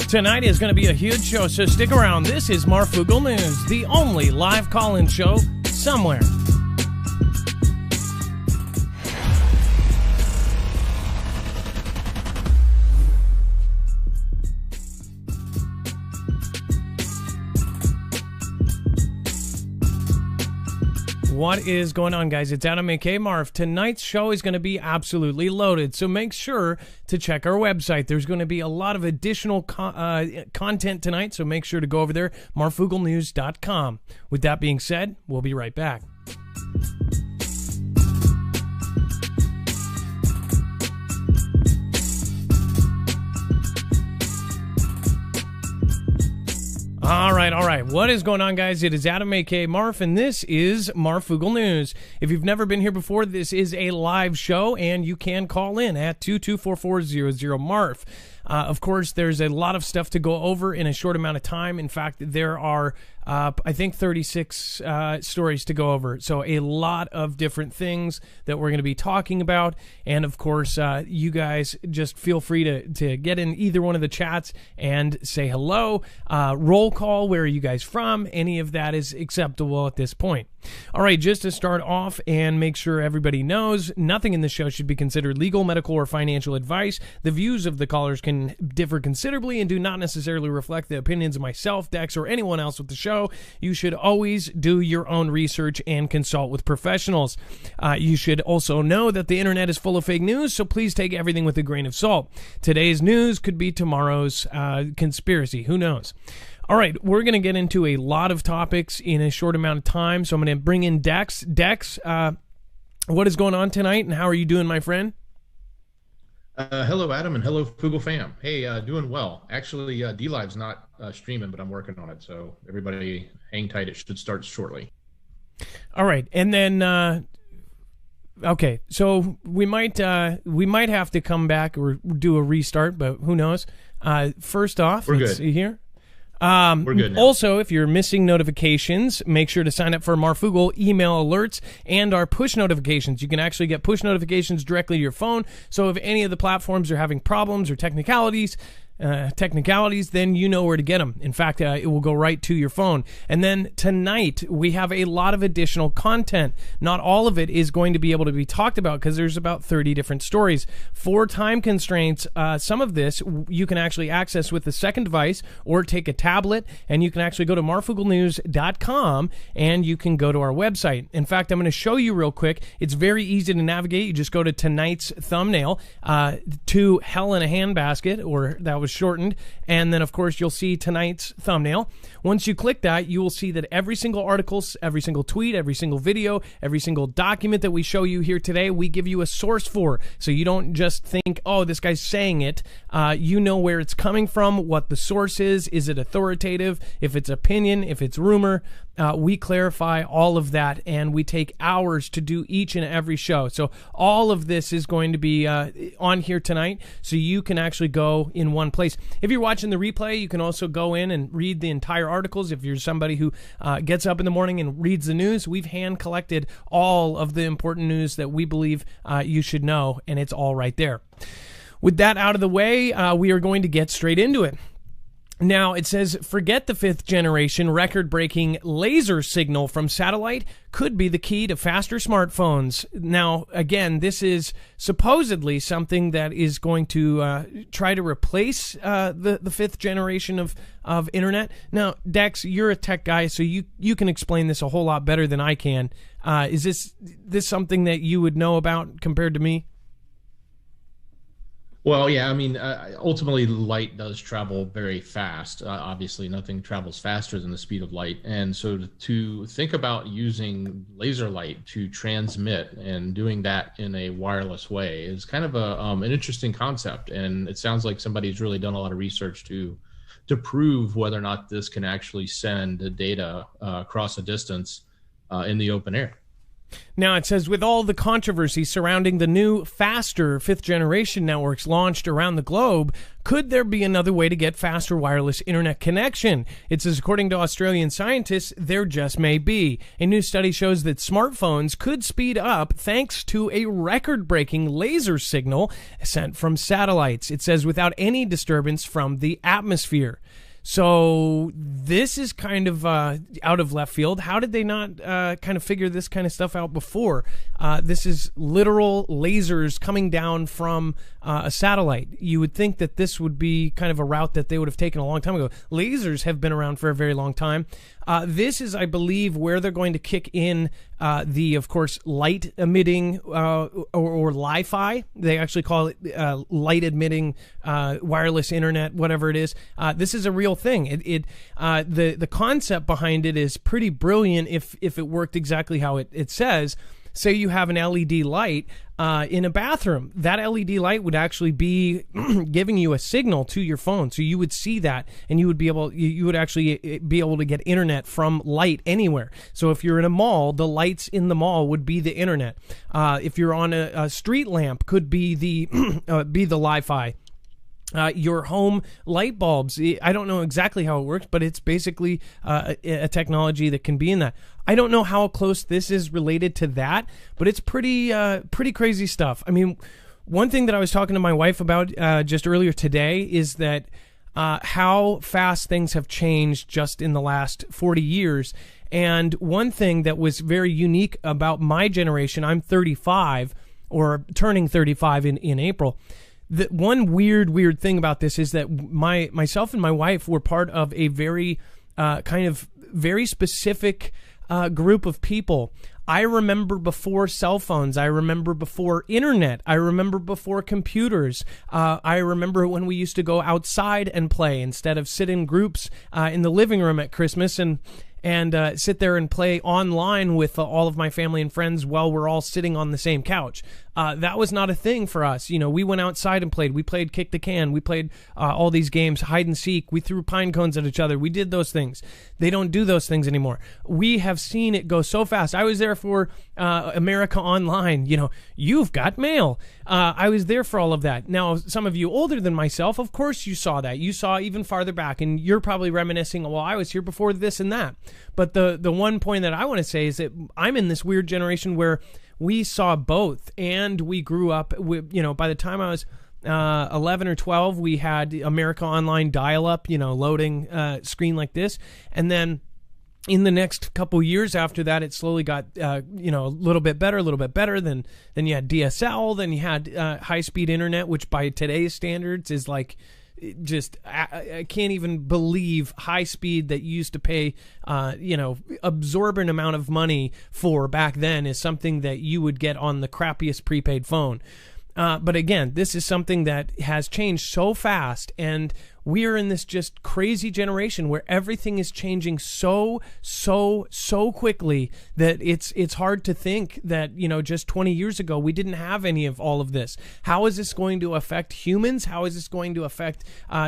Tonight is going to be a huge show, so stick around. This is Marfoogle News, the only live call-in show somewhere. What is going on, guys? It's Adam, aka Marf. Tonight's show is going to be absolutely loaded, so make sure to check our website. There's going to be a lot of additional content tonight, so make sure to go over there, marfooglenews.com. With that being said, we'll be right back. All right. What is going on, guys? It is Adam, aka Marf, and this is Marfoogle News. If you've never been here before, this is a live show, and you can call in at 224400-MARF. Of course, there's a lot of stuff to go over in a short amount of time. In fact, there are, I think, 36 stories to go over. So a lot of different things that we're going to be talking about. And, of course, you guys just feel free to get in either one of the chats and say hello. Roll call, where are you guys from? Any of that is acceptable at this point. All right, just to start off and make sure everybody knows, nothing in the show should be considered legal, medical, or financial advice. The views of the callers can differ considerably and do not necessarily reflect the opinions of myself, Dex, or anyone else with the show. You should always do your own research and consult with professionals. You should also know that the internet is full of fake news, so please take everything with a grain of salt. Today's news could be tomorrow's conspiracy. Who knows? All right, we're going to get into a lot of topics in a short amount of time, so I'm going to bring in Dex. Dex, what is going on tonight, and how are you doing, my friend? Hello, Adam, and hello, Foogle fam. Hey, doing well. Actually, DLive's not streaming, but I'm working on it, so everybody hang tight. It should start shortly. All right, and then... okay, so we might have to come back or do a restart, but who knows? First off, let's see here. We're good now. Also, if you're missing notifications, make sure to sign up for Marfoogle email alerts and our push notifications. You can actually get push notifications directly to your phone. So if any of the platforms are having problems or technicalities, then you know where to get them. In fact, it will go right to your phone. And then tonight, we have a lot of additional content. Not all of it is going to be able to be talked about because there's about 30 different stories. For time constraints, some of this you can actually access with the second device or take a tablet, and you can actually go to marfooglenews.com and you can go to our website. In fact, I'm going to show you real quick. It's very easy to navigate. You just go to tonight's thumbnail, to Hell in a Handbasket, or that was shortened, and then of course you'll see tonight's thumbnail. Once you click that, you will see that every single article, every single tweet, every single video, every single document that we show you here today, we give you a source for, so you don't just think, oh, this guy's saying it. You know where it's coming from, what the source is it authoritative, if it's opinion, if it's rumor. We clarify all of that, and we take hours to do each and every show. So all of this is going to be on here tonight, so you can actually go in one place. If you're watching the replay, you can also go in and read the entire articles. If you're somebody who gets up in the morning and reads the news, we've hand collected all of the important news that we believe you should know, and it's all right there. With that out of the way, we are going to get straight into it. Now, it says, forget the fifth generation record-breaking laser signal from satellite could be the key to faster smartphones. Now, again, this is supposedly something that is going to try to replace the fifth generation of internet. Now, Dex, you're a tech guy, so you can explain this a whole lot better than I can. Is this something that you would know about compared to me? Well, yeah, I mean, ultimately, light does travel very fast. Obviously, nothing travels faster than the speed of light. And so to think about using laser light to transmit and doing that in a wireless way is kind of an interesting concept. And it sounds like somebody's really done a lot of research to prove whether or not this can actually send data across a distance in the open air. Now, it says, with all the controversy surrounding the new, faster 5th-generation networks launched around the globe, could there be another way to get faster wireless internet connection? It says, according to Australian scientists, there just may be. A new study shows that smartphones could speed up thanks to a record-breaking laser signal sent from satellites. It says, without any disturbance from the atmosphere. So this is kind of out of left field. How did they not kind of figure this kind of stuff out before? This is literal lasers coming down from a satellite. You would think that this would be kind of a route that they would have taken a long time ago. Lasers have been around for a very long time. This is, I believe, where they're going to kick in of course, light emitting or Li-Fi. They actually call it light emitting wireless internet, whatever it is. This is a real thing. The concept behind it is pretty brilliant if it worked exactly how it says. Say you have an LED light in a bathroom. That LED light would actually be giving you a signal to your phone, so you would see that, and you would actually be able to get internet from light anywhere. So if you're in a mall, the lights in the mall would be the internet. If you're on a street lamp, could be the Li-Fi. Your home light bulbs, I don't know exactly how it works, but it's basically a technology that can be in that. I don't know how close this is related to that, but it's pretty crazy stuff. I mean, one thing that I was talking to my wife about just earlier today is that how fast things have changed just in the last 40 years. And one thing that was very unique about my generation, I'm 35, or turning 35 in April. The one weird thing about this is that myself and my wife were part of a very very specific group of people. I remember before cell phones. I remember before internet. I remember before computers. I remember when we used to go outside and play instead of sit in groups in the living room at Christmas and sit there and play online with all of my family and friends while we're all sitting on the same couch. That was not a thing for us. You know, we went outside and played. We played kick the can. We played all these games, hide and seek. We threw pine cones at each other. We did those things. They don't do those things anymore. We have seen it go so fast. I was there for America Online. You know, You've Got Mail. I was there for all of that. Now, some of you older than myself, of course you saw that. You saw even farther back, and you're probably reminiscing, well, I was here before this and that. But the one point that I want to say is that I'm in this weird generation where we saw both, and we grew up with, by the time I was 11 or 12, we had America Online dial-up, loading screen like this. And then in the next couple years after that, it slowly got, a little bit better. Then you had DSL, then you had high-speed internet, which by today's standards is like, I can't even believe high speed that you used to pay, absorbent amount of money for back then is something that you would get on the crappiest prepaid phone. But again, this is something that has changed so fast, and we're in this just crazy generation where everything is changing so quickly that it's hard to think that, just 20 years ago, we didn't have any of all of this. How is this going to affect humans? How is this going to affect,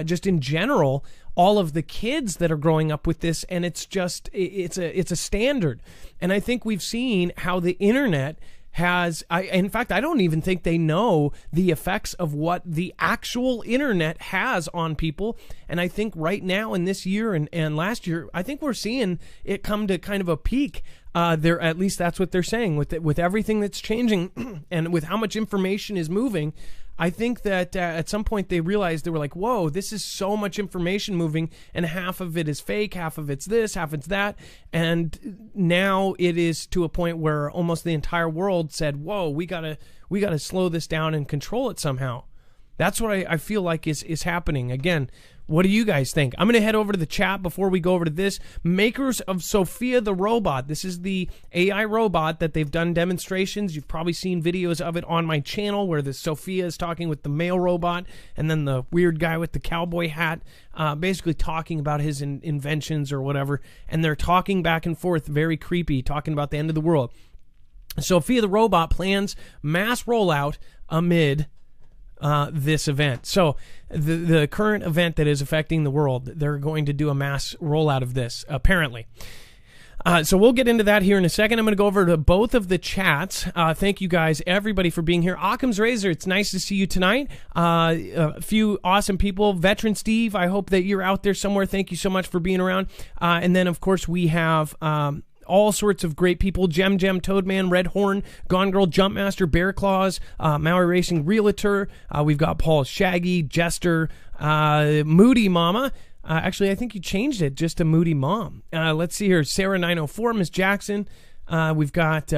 just in general, all of the kids that are growing up with this? And it's a standard. And I think we've seen how the internet in fact, I don't even think they know the effects of what the actual internet has on people. And I think right now in this year and last year, I think we're seeing it come to kind of a peak. At least that's what they're saying with everything that's changing and with how much information is moving. I think that at some point they realized, they were like, whoa, this is so much information moving, and half of it is fake, half of it's this, half it's that. And now it is to a point where almost the entire world said, whoa, we gotta slow this down and control it somehow. That's what I feel like is happening. Again, what do you guys think? I'm going to head over to the chat before we go over to this. Makers of Sophia the robot. This is the AI robot that they've done demonstrations. You've probably seen videos of it on my channel where the Sophia is talking with the male robot and then the weird guy with the cowboy hat basically talking about his inventions or whatever. And they're talking back and forth, very creepy, talking about the end of the world. Sophia the robot plans mass rollout amid this event. So the current event that is affecting the world, they're going to do a mass rollout of this, apparently. So we'll get into that here in a second. I'm going to go over to both of the chats. Thank you guys, everybody, for being here. Occam's Razor, it's nice to see you tonight. A few awesome people. Veteran Steve, I hope that you're out there somewhere. Thank you so much for being around. And then, of course, we have all sorts of great people. Gem, Toadman, Red Horn, Gone Girl, Jumpmaster, Bear Claws, Maui Racing Realtor. We've got Paul Shaggy, Jester, Moody Mama. Actually, I think you changed it just to Moody Mom. Let's see here. Sarah 904, Miss Jackson. We've got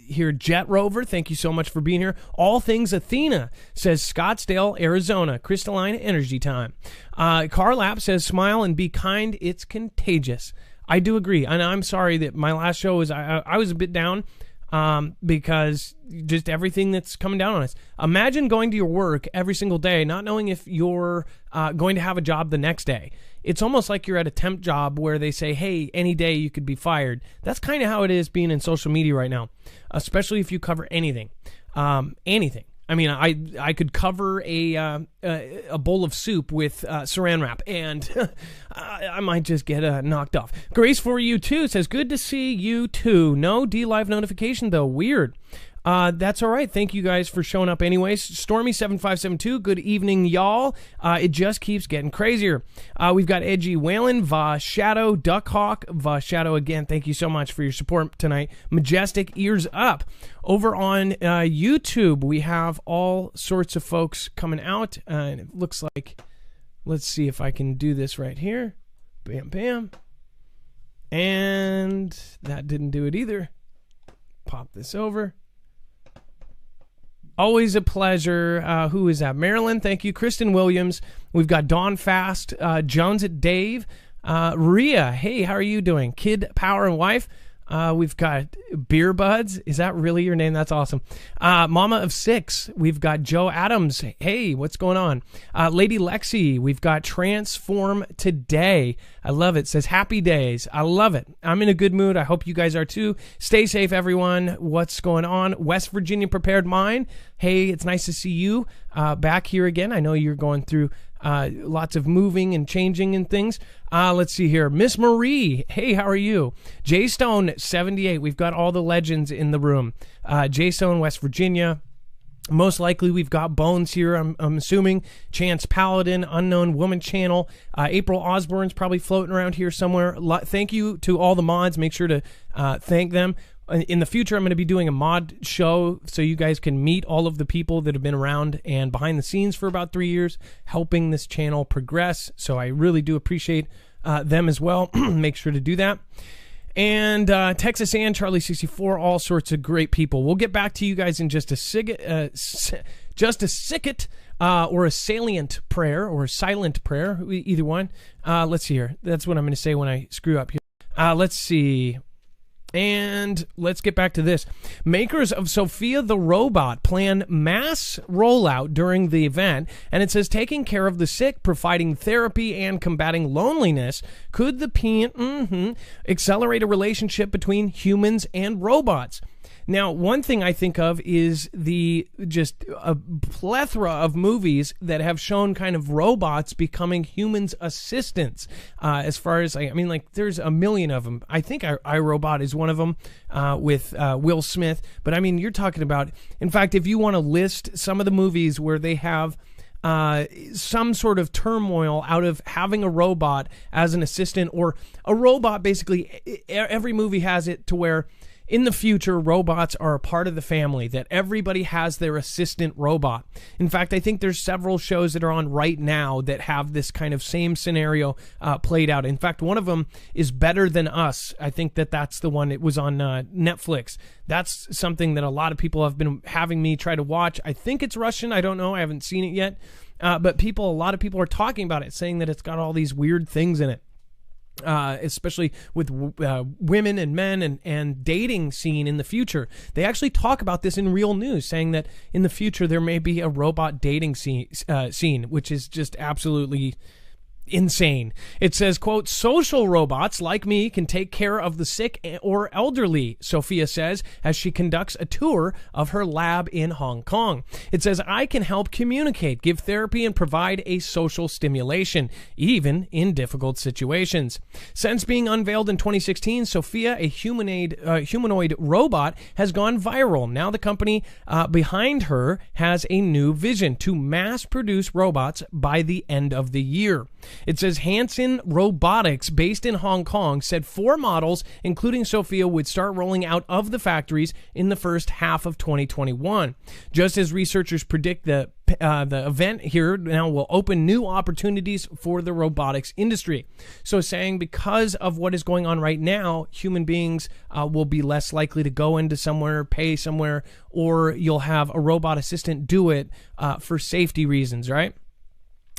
here Jet Rover. Thank you so much for being here. All Things Athena says Scottsdale, Arizona. Crystalline Energy Time. Carlap says smile and be kind. It's contagious. I do agree. And I'm sorry that my last show was I was a bit down because just everything that's coming down on us. Imagine going to your work every single day, not knowing if you're going to have a job the next day. It's almost like you're at a temp job where they say, hey, any day you could be fired. That's kind of how it is being in social media right now, especially if you cover anything. Anything. I mean, I could cover a bowl of soup with saran wrap, and I might just get knocked off. Grace for you too says, good to see you too. No DLive notification though. Weird. That's all right. Thank you guys for showing up anyways. Stormy7572, good evening, y'all. It just keeps getting crazier. We've got Edgy Whalen, Shadow, Duckhawk, Shadow again. Thank you so much for your support tonight. Majestic Ears Up. Over on YouTube, we have all sorts of folks coming out. And it looks like, let's see if I can do this right here. Bam, bam. And that didn't do it either. Pop this over. Always a pleasure. Who is that? Marilyn, thank you. Kristen Williams. We've got Dawn Fast, Jones at Dave, Rhea. Hey, how are you doing? Kid Power and Wife. We've got Beer Buds. Is that really your name? That's awesome. Mama of Six. We've got Joe Adams. Hey, what's going on? Lady Lexi. We've got Transform Today. I love it. Says happy days. I love it. I'm in a good mood. I hope you guys are too. Stay safe, everyone. What's going on? West Virginia Prepared Mind. Hey, it's nice to see you back here again. I know you're going through lots of moving and changing and things. Let's see here. Miss Marie. Hey, how are you? Jay Stone 78. We've got all the legends in the room. Jay Stone, West Virginia. Most likely we've got Bones here, I'm assuming. Chance Paladin, Unknown Woman Channel. April Osborne's probably floating around here somewhere. Thank you to all the mods. Make sure to thank them. In the future, I'm going to be doing a mod show so you guys can meet all of the people that have been around and behind the scenes for about 3 years, helping this channel progress. So I really do appreciate them as well. Make sure to do that. And Texas and Charlie64, all sorts of great people. We'll get back to you guys in just a sicket, or a salient prayer, or a silent prayer, either one. Let's see here. That's what I'm going to say when I screw up here. Let's see. And let's get back to this. Makers of Sophia the Robot plan mass rollout during the event, and it says taking care of the sick, providing therapy, and combating loneliness. Could the accelerate a relationship between humans and robots? Now, one thing I think of is just a plethora of movies that have shown kind of robots becoming humans' assistants. As far as, there's a million of them. I think iRobot is one of them with Will Smith. But, you're talking about, in fact, if you want to list some of the movies where they have some sort of turmoil out of having a robot as an assistant, or a robot, basically, every movie has it to where in the future, robots are a part of the family, that everybody has their assistant robot. In fact, I think there's several shows that are on right now that have this kind of same scenario played out. In fact, one of them is Better Than Us. I think that's the one. It was on Netflix. That's something that a lot of people have been having me try to watch. I think it's Russian. I don't know. I haven't seen it yet. But a lot of people are talking about it, saying that it's got all these weird things in it. Especially with women and men and dating scene in the future. They actually talk about this in Real News, saying that in the future there may be a robot dating scene, which is just absolutely insane. It says, quote, social robots like me can take care of the sick or elderly, Sophia says as she conducts a tour of her lab in Hong Kong. It says, I can help communicate, give therapy, and provide a social stimulation, even in difficult situations. Since being unveiled in 2016, Sophia, a humanoid robot, has gone viral. Now the company behind her has a new vision to mass produce robots by the end of the year. It says Hanson Robotics, based in Hong Kong, said 4 models, including Sophia, would start rolling out of the factories in the first half of 2021. Just as researchers predict the event here now will open new opportunities for the robotics industry. So saying because of what is going on right now, human beings will be less likely to go into somewhere, pay somewhere, or you'll have a robot assistant do it for safety reasons, right?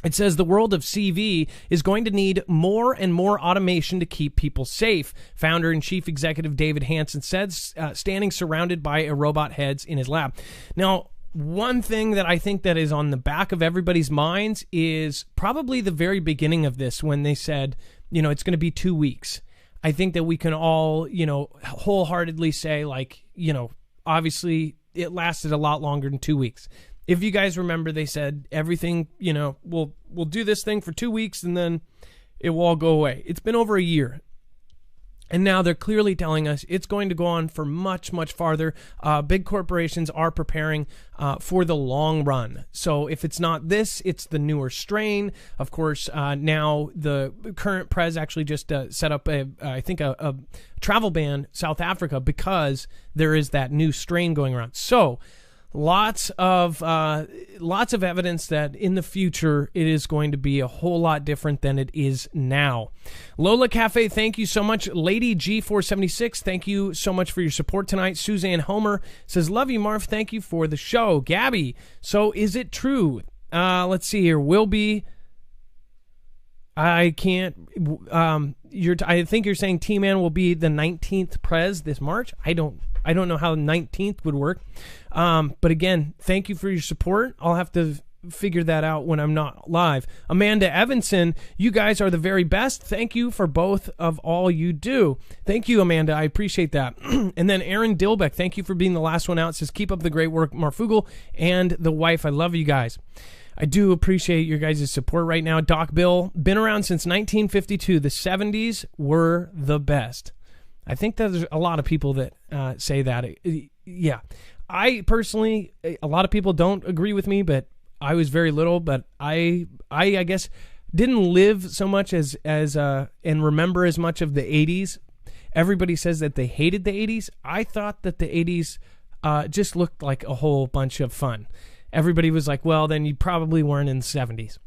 It says the world of CV is going to need more and more automation to keep people safe. Founder and chief executive David Hanson said, standing surrounded by robot heads in his lab. Now, one thing that I think that is on the back of everybody's minds is probably the very beginning of this when they said, it's going to be 2 weeks. I think that we can all, wholeheartedly say, like, obviously it lasted a lot longer than 2 weeks. If you guys remember, they said everything, we'll do this thing for 2 weeks and then it will all go away. It's been over a year. And now they're clearly telling us it's going to go on for much, much farther. Big corporations are preparing for the long run. So if it's not this, it's the newer strain. Of course, now the current prez actually just set up a travel ban South Africa because there is that new strain going around. So lots of evidence that in the future it is going to be a whole lot different than it is now. Lola Cafe, thank you so much. Lady G476, thank you so much for your support tonight. Suzanne Homer says, love you, Marv. Thank you for the show. Gabby, so is it true? Let's see here. Will be. I can't. I think you're saying T-Man will be the 19th prez this March. I don't know how 19th would work. But again, thank you for your support. I'll have to figure that out when I'm not live. Amanda Evanson, you guys are the very best. Thank you for both of all you do. Thank you, Amanda. I appreciate that. And then Aaron Dilbeck, thank you for being the last one out. Says, keep up the great work, Marfugel and the wife. I love you guys. I do appreciate your guys' support right now. Doc Bill, been around since 1952. The 70s were the best. I think that there's a lot of people that say that. Yeah. I personally, a lot of people don't agree with me, but I was very little, but I guess didn't live so much as and remember as much of the 80s. Everybody says that they hated the 80s. I thought that the 80s just looked like a whole bunch of fun. Everybody was like, well, then you probably weren't in the 70s.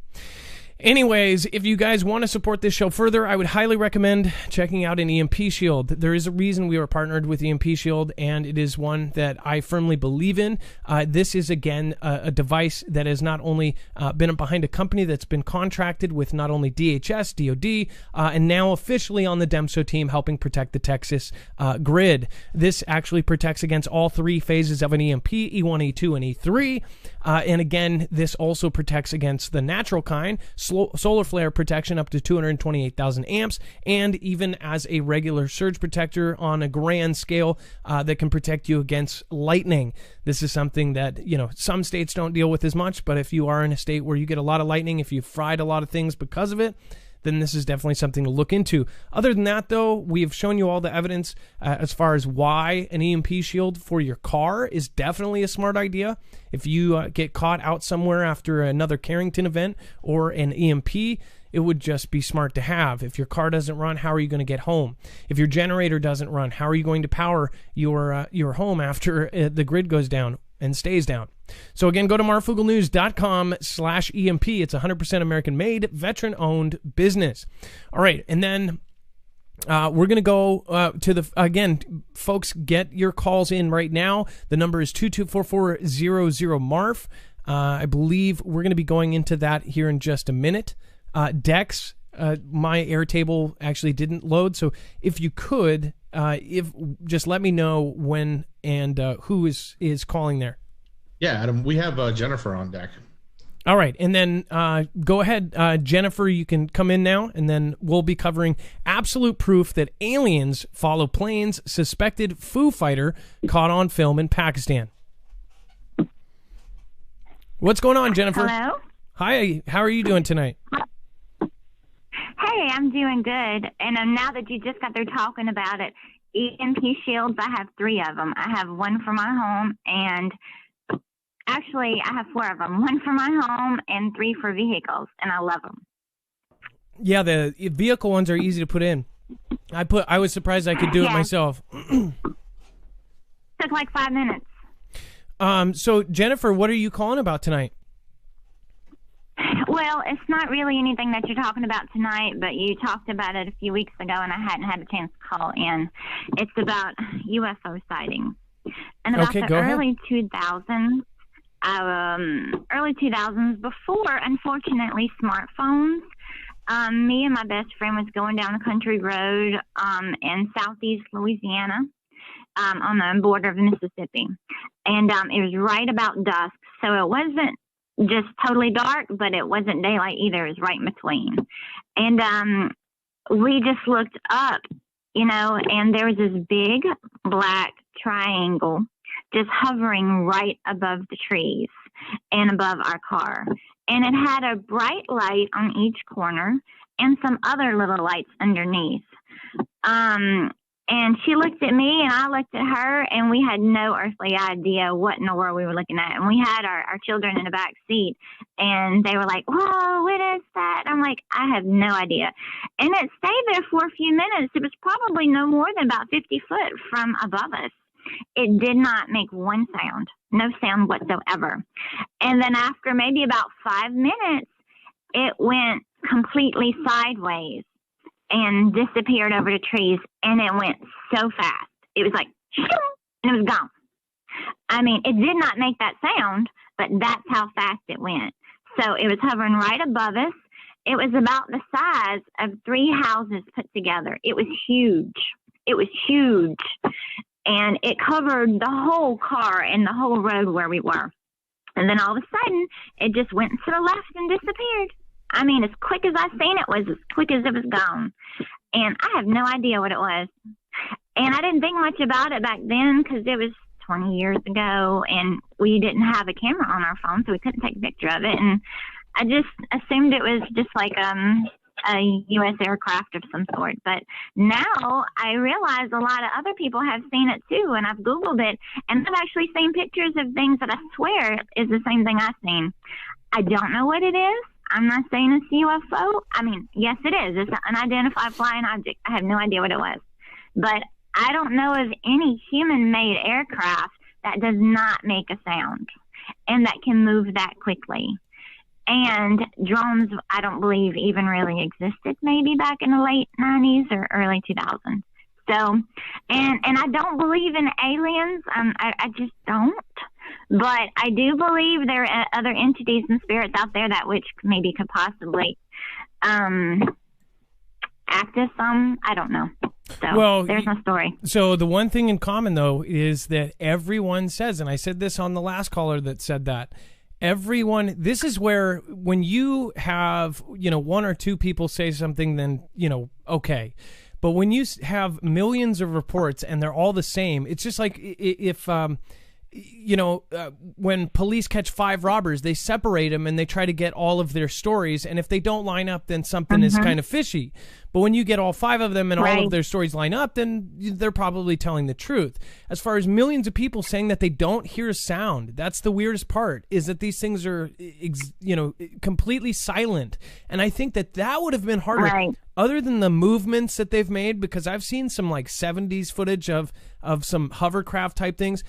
Anyways, if you guys want to support this show further, I would highly recommend checking out an EMP Shield. There is a reason we are partnered with EMP Shield, and it is one that I firmly believe in. This is, again, a device that has not only been behind a company that's been contracted with not only DHS, DOD, and now officially on the DEMSO team helping protect the Texas grid. This actually protects against all 3 phases of an EMP, E1, E2, and E3. And again, this also protects against the natural kind, solar flare protection up to 228,000 amps, and even as a regular surge protector on a grand scale that can protect you against lightning. This is something that, some states don't deal with as much, but if you are in a state where you get a lot of lightning, if you've fried a lot of things because of it, then this is definitely something to look into. Other than that, though, we have shown you all the evidence as far as why an EMP shield for your car is definitely a smart idea. If you get caught out somewhere after another Carrington event or an EMP, it would just be smart to have. If your car doesn't run, how are you going to get home? If your generator doesn't run, how are you going to power your home after the grid goes down and stays down? So again, go to marfugelnews.com/EMP. It's 100% American-made, veteran-owned business. All right, and then we're going to go to the, again, folks, get your calls in right now. The number is 224-400-MARF. I believe we're going to be going into that here in just a minute. Dex, my Airtable actually didn't load, so if you could, just let me know when and who is calling there. Yeah, Adam, we have Jennifer on deck. All right, and then go ahead, Jennifer, you can come in now, and then we'll be covering absolute proof that aliens follow planes, suspected Foo Fighter caught on film in Pakistan. What's going on, Jennifer? Hello? Hi, how are you doing tonight? Hey, I'm doing good. And now that you just got there talking about it, EMP shields, I have 3 of them. I have one for my home, and actually, I have 4 of them. 1 for my home and 3 for vehicles, and I love them. Yeah, the vehicle ones are easy to put in. I was surprised I could do it myself. Took like 5 minutes. So Jennifer, what are you calling about tonight? Well, it's not really anything that you're talking about tonight, but you talked about it a few weeks ago, and I hadn't had a chance to call in. It's about UFO sightings. And about the early 2000s, before, unfortunately, smartphones, me and my best friend was going down a country road in southeast Louisiana on the border of Mississippi. And it was right about dusk, so it wasn't just totally dark, but it wasn't daylight either. It was right in between. And we just looked up, and there was this big black triangle just hovering right above the trees and above our car. And it had a bright light on each corner and some other little lights underneath. And she looked at me and I looked at her, and we had no earthly idea what in the world we were looking at. And we had our children in the back seat, and they were like, "Whoa, what is that?" I'm like, "I have no idea." And it stayed there for a few minutes. It was probably no more than about 50 foot from above us. It did not make one sound, no sound whatsoever. And then after maybe about 5 minutes, it went completely sideways and disappeared over the trees, and it went so fast. It was like, and it was gone. I mean, it did not make that sound, but that's how fast it went. So it was hovering right above us. It was about the size of 3 houses put together. It was huge. It was huge. And it covered the whole car and the whole road where we were. And then all of a sudden, it just went to the left and disappeared. I mean, as quick as I seen it was as quick as it was gone. And I have no idea what it was. And I didn't think much about it back then because it was 20 years ago, and we didn't have a camera on our phone, so we couldn't take a picture of it. And I just assumed it was just like a U.S. aircraft of some sort. But now I realize a lot of other people have seen it too, and I've Googled it, and I've actually seen pictures of things that I swear is the same thing I've seen. I don't know what it is. I'm not saying it's UFO. I mean, yes, it is. It's an unidentified flying object. I have no idea what it was. But I don't know of any human-made aircraft that does not make a sound and that can move that quickly. And drones, I don't believe, even really existed maybe back in the late 90s or early 2000s. So, and I don't believe in aliens. I just don't. But I do believe there are other entities and spirits out there that which maybe could possibly act as some. I don't know. So well, there's my story. So the one thing in common, though, is that everyone says, and I said this on the last caller that said that, everyone, this is where when you have, 1 or 2 people say something, then, okay. But when you have millions of reports and they're all the same, it's just like if, when police catch 5 robbers, they separate them and they try to get all of their stories. And if they don't line up, then something is kind of fishy. But when you get all 5 of them and all of their stories line up, then they're probably telling the truth. As far as millions of people saying that they don't hear sound, that's the weirdest part, is that these things are, completely silent. And I think that would have been harder, other than the movements that they've made, because I've seen some like 70s footage of some hovercraft type things.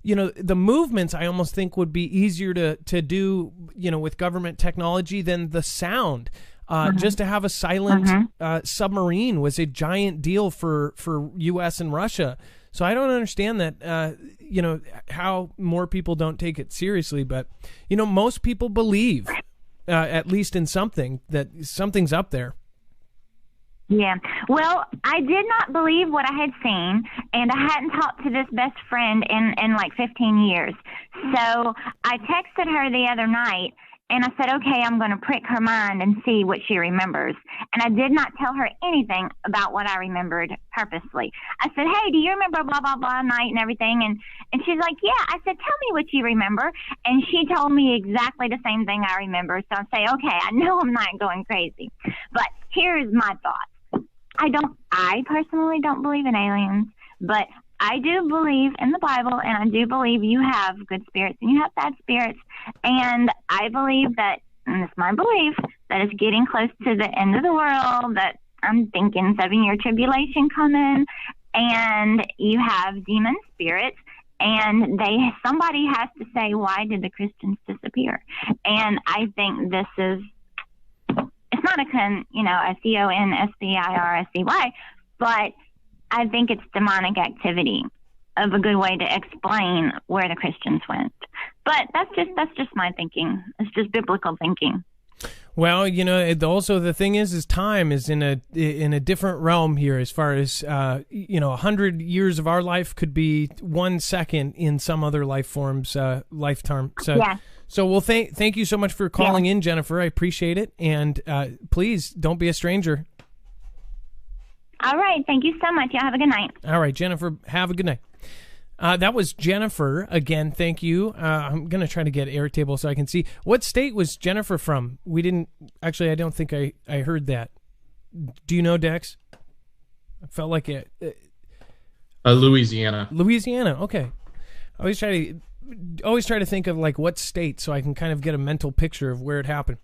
The movements I almost think would be easier to do, with government technology than the sound. Just to have a silent submarine was a giant deal for U.S. and Russia. So I don't understand that, how more people don't take it seriously. But, most people believe, at least in something, that something's up there. Yeah. Well, I did not believe what I had seen, and I hadn't talked to this best friend in like 15 years. So I texted her the other night, And I said, okay, I'm going to prick her mind and see what she remembers. And I did not tell her anything about what I remembered purposely. I said, hey, do you remember blah, blah, blah night and everything? And she's like, yeah. I said, tell me what you remember. And she told me exactly the same thing I remember. So I say, okay, I know I'm not going crazy. But here's my thought. I personally don't believe in aliens, but I do believe in the Bible, and I do believe you have good spirits and you have bad spirits. And I believe that, and it's my belief, that it's getting close to the end of the world, that I'm thinking 7-year tribulation coming, and you have demon spirits, and somebody has to say, why did the Christians disappear? And I think this is, it's not a CONSPIRSCY, but I think it's demonic activity of a good way to explain where the Christians went. But that's just my thinking. It's just biblical thinking. Well, also the thing is time is in a different realm here, as far as 100 years of our life could be 1 second in some other life form's lifetime. So, yeah. So well, thank you so much for calling in, Jennifer. I appreciate it, and please don't be a stranger. All right. Thank you so much. Y'all have a good night. All right, Jennifer, have a good night. That was Jennifer. Again, thank you. I'm going to try to get Airtable so I can see. What state was Jennifer from? We didn't... Actually, I don't think I heard that. Do you know, Dex? I felt like it... Louisiana. Louisiana, okay. I always try to think of like what state so I can kind of get a mental picture of where it happened.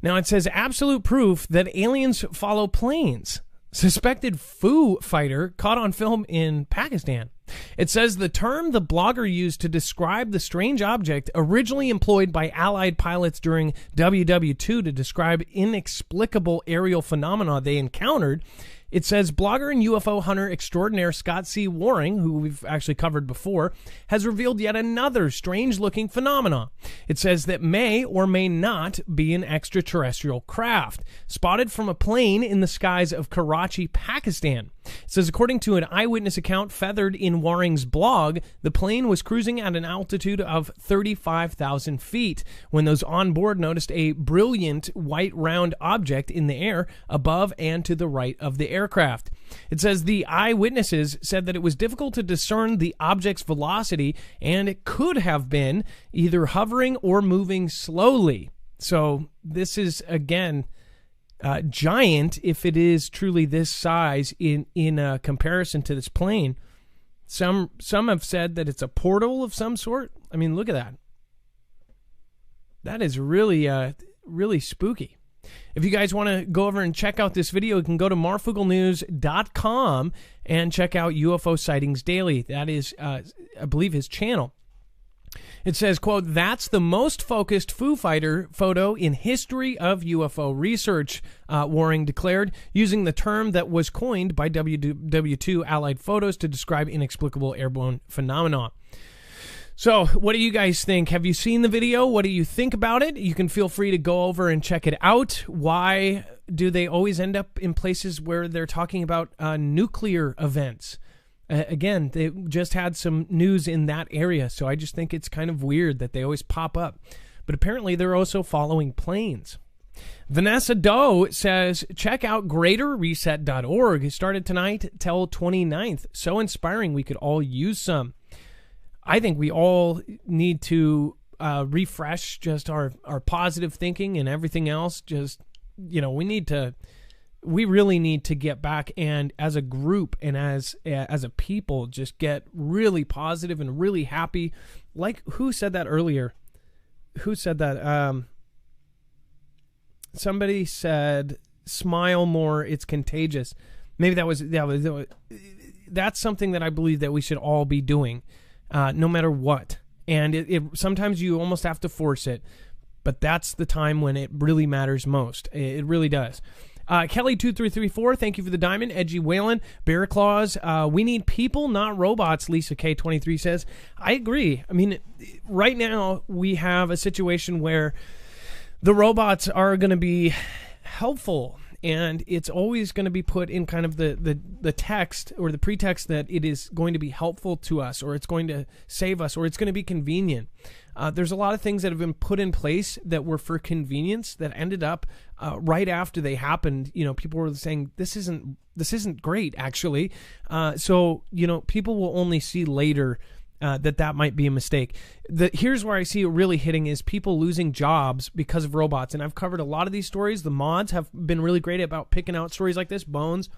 Now, it says absolute proof that aliens follow planes. Suspected Foo fighter caught on film in Pakistan. It says the term the blogger used to describe the strange object originally employed by Allied pilots during WW2 to describe inexplicable aerial phenomena they encountered. It says blogger and UFO hunter extraordinaire Scott C. Waring, who we've actually covered before, has revealed yet another strange-looking phenomenon. It says that may or may not be an extraterrestrial craft, spotted from a plane in the skies of Karachi, Pakistan. It says, according to an eyewitness account feathered in Waring's blog, the plane was cruising at an altitude of 35,000 feet when those on board noticed a brilliant white round object in the air above and to the right of the aircraft. It says the eyewitnesses said that it was difficult to discern the object's velocity, and it could have been either hovering or moving slowly. So this is, again... giant, if it is truly this size in comparison to this plane. Some have said that it's a portal of some sort. I mean, look at that. That is really really spooky. If you guys want to go over and check out this video, you can go to marfugelnews.com and check out UFO Sightings Daily. That is, I believe, his channel. It says, quote, that's the most focused Foo Fighter photo in history of UFO research, Waring declared, using the term that was coined by WW2 Allied Photos to describe inexplicable airborne phenomena. So, what do you guys think? Have you seen the video? What do you think about it? You can feel free to go over and check it out. Why do they always end up in places where they're talking about nuclear events? Again, they just had some news in that area, so I just think it's kind of weird that they always pop up. But apparently they're also following planes. Vanessa Doe says, check out greaterreset.org. It started tonight till 29th. So inspiring, we could all use some. I think we all need to refresh just our positive thinking and everything else. Just, we really need to get back and as a group and as a people just get really positive and really happy. Like, who said that earlier? Who said that? Somebody said, smile more, it's contagious. Maybe that's something that I believe that we should all be doing, no matter what. And it sometimes you almost have to force it, but that's the time when it really matters most. It really does. Kelly2334, thank you for the diamond. Edgy Whalen, Bear Claws, we need people, not robots, Lisa K23 says. I agree. I mean, right now we have a situation where the robots are going to be helpful and it's always going to be put in kind of the text or the pretext that it is going to be helpful to us, or it's going to save us, or it's going to be convenient. There's a lot of things that have been put in place that were for convenience that ended up right after they happened. People were saying this isn't great actually. So people will only see later that might be a mistake. Here's where I see it really hitting is people losing jobs because of robots. And I've covered a lot of these stories. The mods have been really great about picking out stories like this. Bones,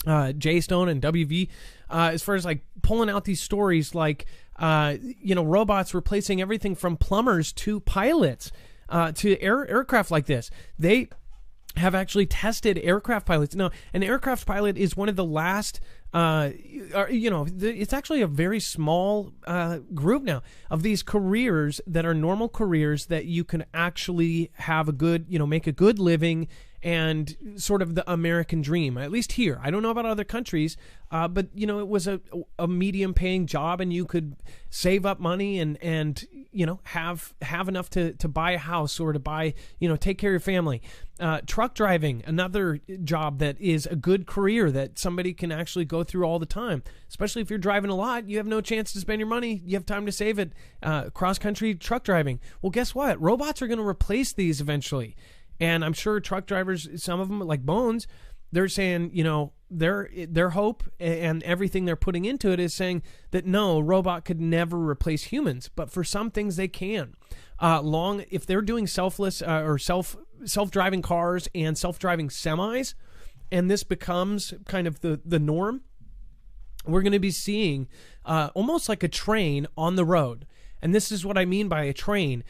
J-Stone, and WV, as far as like pulling out these stories like, robots replacing everything from plumbers to pilots, to aircraft like this. They have actually tested aircraft pilots. Now, an aircraft pilot is one of the last, it's actually a very small group now of these careers that are normal careers that you can actually have a good, make a good living and sort of the American dream, at least here. I don't know about other countries, but it was a medium paying job, and you could save up money and have enough to buy a house or to buy, take care of your family. Truck driving, another job that is a good career that somebody can actually go through all the time, especially if you're driving a lot. You have no chance to spend your money. You have time to save it. Cross country truck driving. Well, guess what? Robots are going to replace these eventually. And I'm sure truck drivers, some of them like Bones, they're saying, their hope and everything they're putting into it is saying that no, a robot could never replace humans, but for some things they can. If they're doing selfless or self-driving cars and self-driving semis, and this becomes kind of the norm, we're going to be seeing almost like a train on the road. And this is what I mean by a train.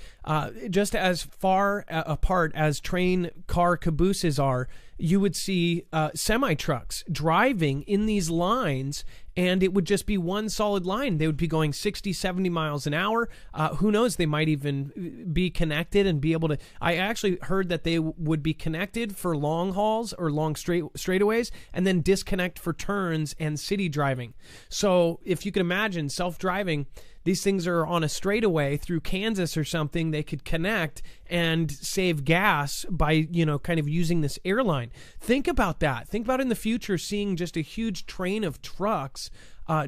Just as far apart as train car cabooses are, you would see semi-trucks driving in these lines, and it would just be one solid line. They would be going 60, 70 miles an hour. Who knows? They might even be connected and be able to... I actually heard that they would be connected for long hauls or long straightaways, and then disconnect for turns and city driving. So if you can imagine self-driving, these things are on a straightaway through Kansas or something. They could connect and save gas by, kind of using this airline. Think about that. Think about in the future seeing just a huge train of trucks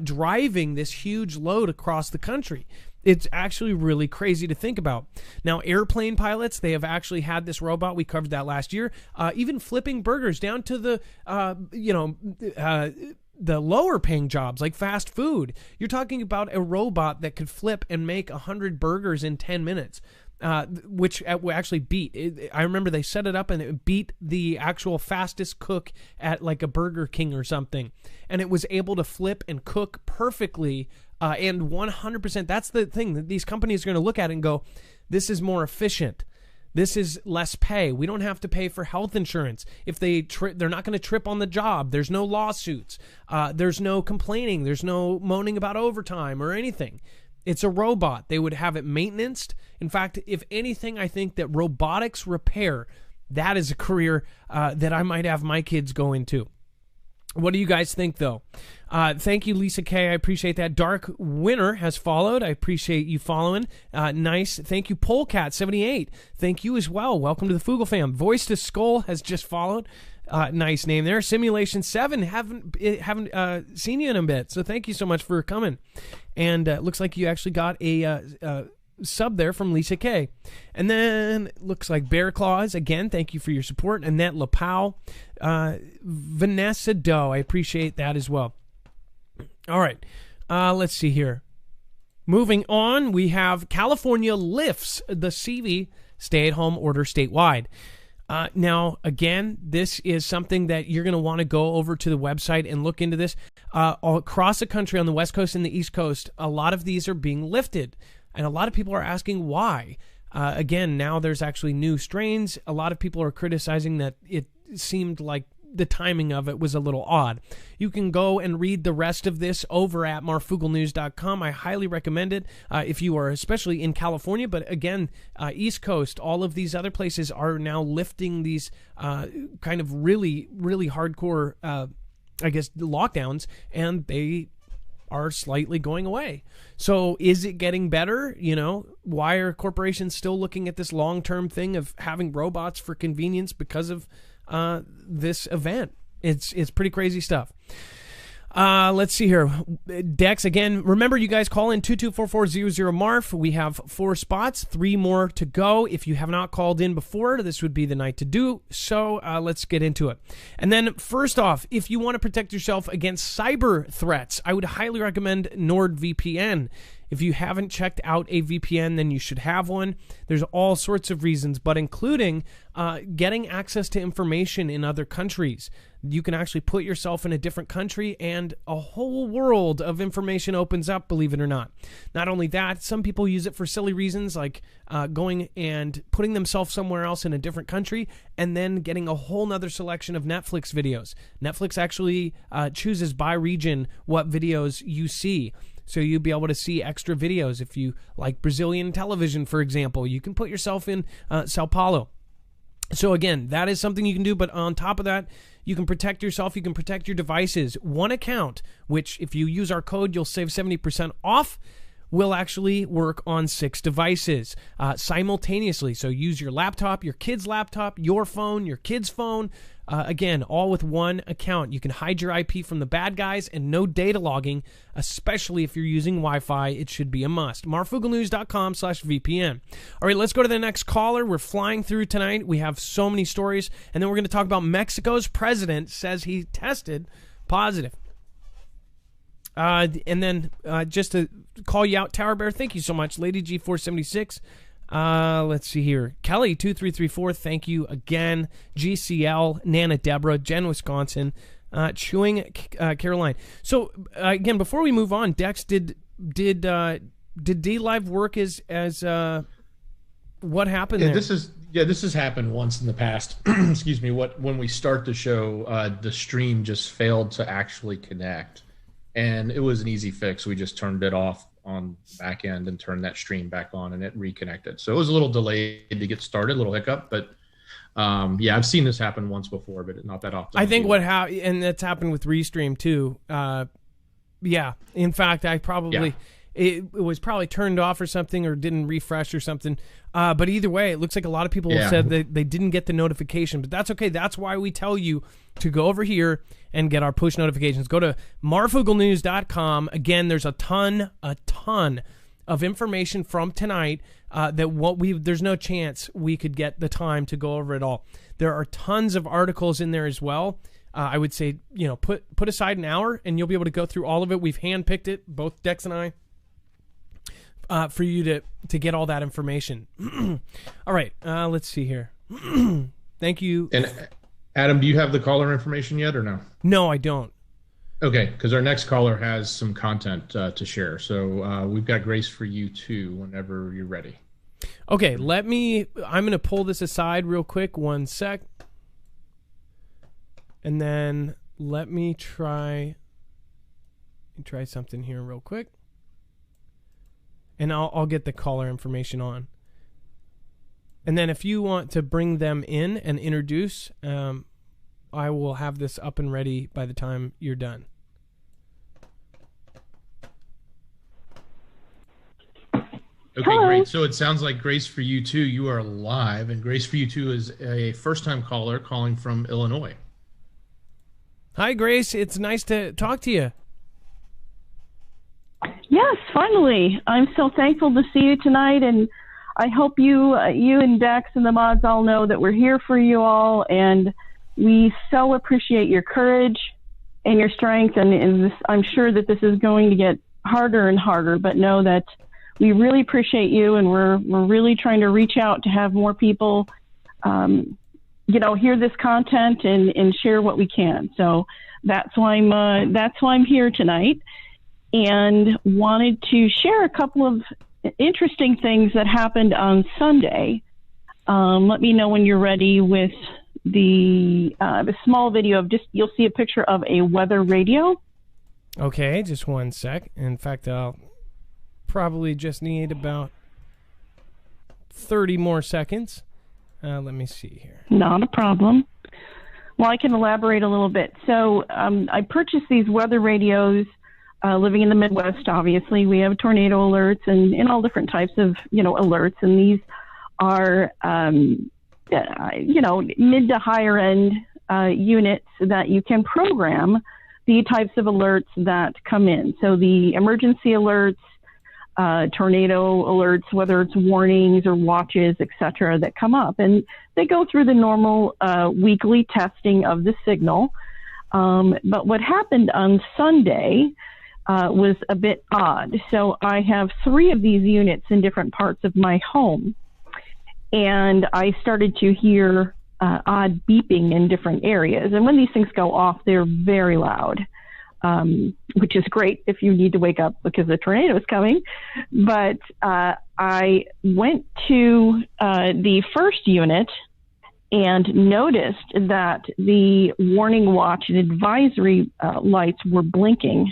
driving this huge load across the country. It's actually really crazy to think about. Now, airplane pilots, they have actually had this robot. We covered that last year. Even flipping burgers down to the lower paying jobs like fast food. You're talking about a robot that could flip and make 100 burgers in 10 minutes, which actually beat. I remember they set it up and it beat the actual fastest cook at like a Burger King or something. And it was able to flip and cook perfectly and 100%. That's the thing that these companies are going to look at and go, this is more efficient. This is less pay. We don't have to pay for health insurance. If they're not going to trip on the job. There's no lawsuits. There's no complaining. There's no moaning about overtime or anything. It's a robot. They would have it maintenanced. In fact, if anything, I think that robotics repair, that is a career that I might have my kids go into. What do you guys think, though? Thank you, Lisa K. I appreciate that. Dark Winter has followed. I appreciate you following. Nice. Thank you, Polecat78. Thank you as well. Welcome to the Fugel fam. Voice to Skull has just followed. Nice name there. Simulation 7 haven't seen you in a bit, so thank you so much for coming. And looks like you actually got a sub there from Lisa K. And then looks like Bear Claws again. Thank you for your support. Annette LaPow, Vanessa Doe. I appreciate that as well. All right, let's see here. Moving on, we have California lifts the CV stay-at-home order statewide. Now, again, this is something that you're going to want to go over to the website and look into this. All across the country on the West Coast and the East Coast, a lot of these are being lifted. And a lot of people are asking why. Again, now there's actually new strains. A lot of people are criticizing that it seemed like the timing of it was a little odd. You can go and read the rest of this over at marfugelnews.com. I highly recommend it if you are especially in California. But again, East Coast, all of these other places are now lifting these kind of really, really hardcore, lockdowns, and they are slightly going away. So is it getting better? Why are corporations still looking at this long-term thing of having robots for convenience because of this event. It's pretty crazy stuff. Let's see here. Dex, again, remember you guys call in 224-400-MARF. We have 4 spots, 3 more to go. If you have not called in before, this would be the night to do so. Let's get into it. And then first off, if you want to protect yourself against cyber threats, I would highly recommend NordVPN. If you haven't checked out a VPN, then you should have one. There's all sorts of reasons, but including getting access to information in other countries. You can actually put yourself in a different country and a whole world of information opens up, believe it or not. Not only that, some people use it for silly reasons like going and putting themselves somewhere else in a different country and then getting a whole nother selection of Netflix videos. Netflix actually chooses by region what videos you see. So you'll be able to see extra videos. If you like Brazilian television, for example, you can put yourself in Sao Paulo. So again, that is something you can do. But on top of that, you can protect yourself. You can protect your devices. One account, which if you use our code, you'll save 70% off, will actually work on 6 devices simultaneously. So use your laptop, your kid's laptop, your phone, your kid's phone. Again, all with one account. You can hide your IP from the bad guys and no data logging, especially if you're using Wi-Fi. It should be a must. marfugelnews.com/VPN. All right, let's go to the next caller. We're flying through tonight. We have so many stories. And then we're going to talk about Mexico's president says he tested positive. And then just to call you out, Tower Bear, thank you so much. Lady G476. Let's see here. Kelly 2334, thank you again. GCL, Nana Deborah, Jen Wisconsin, Chewing Caroline. So again, before we move on, Dex, did DLive work as what happened there? This has happened once in the past. Excuse me. When we start the show, the stream just failed to actually connect, and it was an easy fix. We just turned it off on the back end and turned that stream back on, and it reconnected. So it was a little delayed to get started, a little hiccup, but I've seen this happen once before, but not that often. I think and that's happened with Restream too. In fact, it was probably turned off or something, or didn't refresh or something. But either way, it looks like a lot of people said that they didn't get the notification, but that's okay. That's why we tell you to go over here and get our push notifications. Go to marfugelnews.com. Again, there's a ton of information from tonight there's no chance we could get the time to go over it all. There are tons of articles in there as well. I would say, put aside an hour and you'll be able to go through all of it. We've handpicked it, both Dex and I, for you to get all that information. All right, let's see here. Thank you. And Adam, do you have the caller information yet or no? No, I don't. Okay, because our next caller has some content to share. So we've got Grace for you too whenever you're ready. Okay, I'm going to pull this aside real quick. 1 sec. And then let me try something here real quick. And I'll get the caller information on. And then if you want to bring them in and introduce, I will have this up and ready by the time you're done. Okay, hello. Great. So it sounds like Grace for you too, you are live, and Grace for you too is a first-time caller calling from Illinois. Hi, Grace. It's nice to talk to you. Yes, finally. I'm so thankful to see you tonight, and I hope you and Dex and the mods all know that we're here for you all, and we so appreciate your courage and your strength, and this, I'm sure that this is going to get harder and harder, but know that we really appreciate you, and we're really trying to reach out to have more people, hear this content and share what we can. So that's why I'm here tonight, and wanted to share a couple of interesting things that happened on Sunday. Let me know when you're ready with the small video of you'll see a picture of a weather radio. Okay, just 1 sec. In fact, I'll probably just need about 30 more seconds. Let me see here. Not a problem. Well, I can elaborate a little bit. So I purchased these weather radios living in the Midwest, obviously. We have tornado alerts and all different types of, alerts. And these are mid to higher end units that you can program the types of alerts that come in. So the emergency alerts, tornado alerts, whether it's warnings or watches, etc., that come up. And they go through the normal weekly testing of the signal. But what happened on Sunday was a bit odd. So I have 3 of these units in different parts of my home. And I started to hear odd beeping in different areas. And when these things go off, they're very loud, which is great if you need to wake up because the tornado is coming. But I went to the first unit and noticed that the warning, watch, and advisory lights were blinking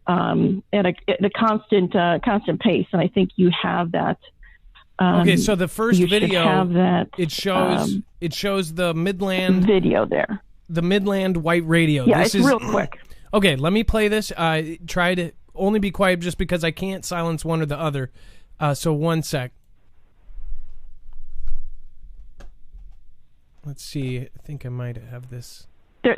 at a constant pace. And I think you have that. Okay, so the first video, that, it shows the Midland video there. The Midland white radio. Yeah, it's real quick. Okay, let me play this. Try to only be quiet just because I can't silence one or the other. So 1 sec. Let's see. I think I might have this.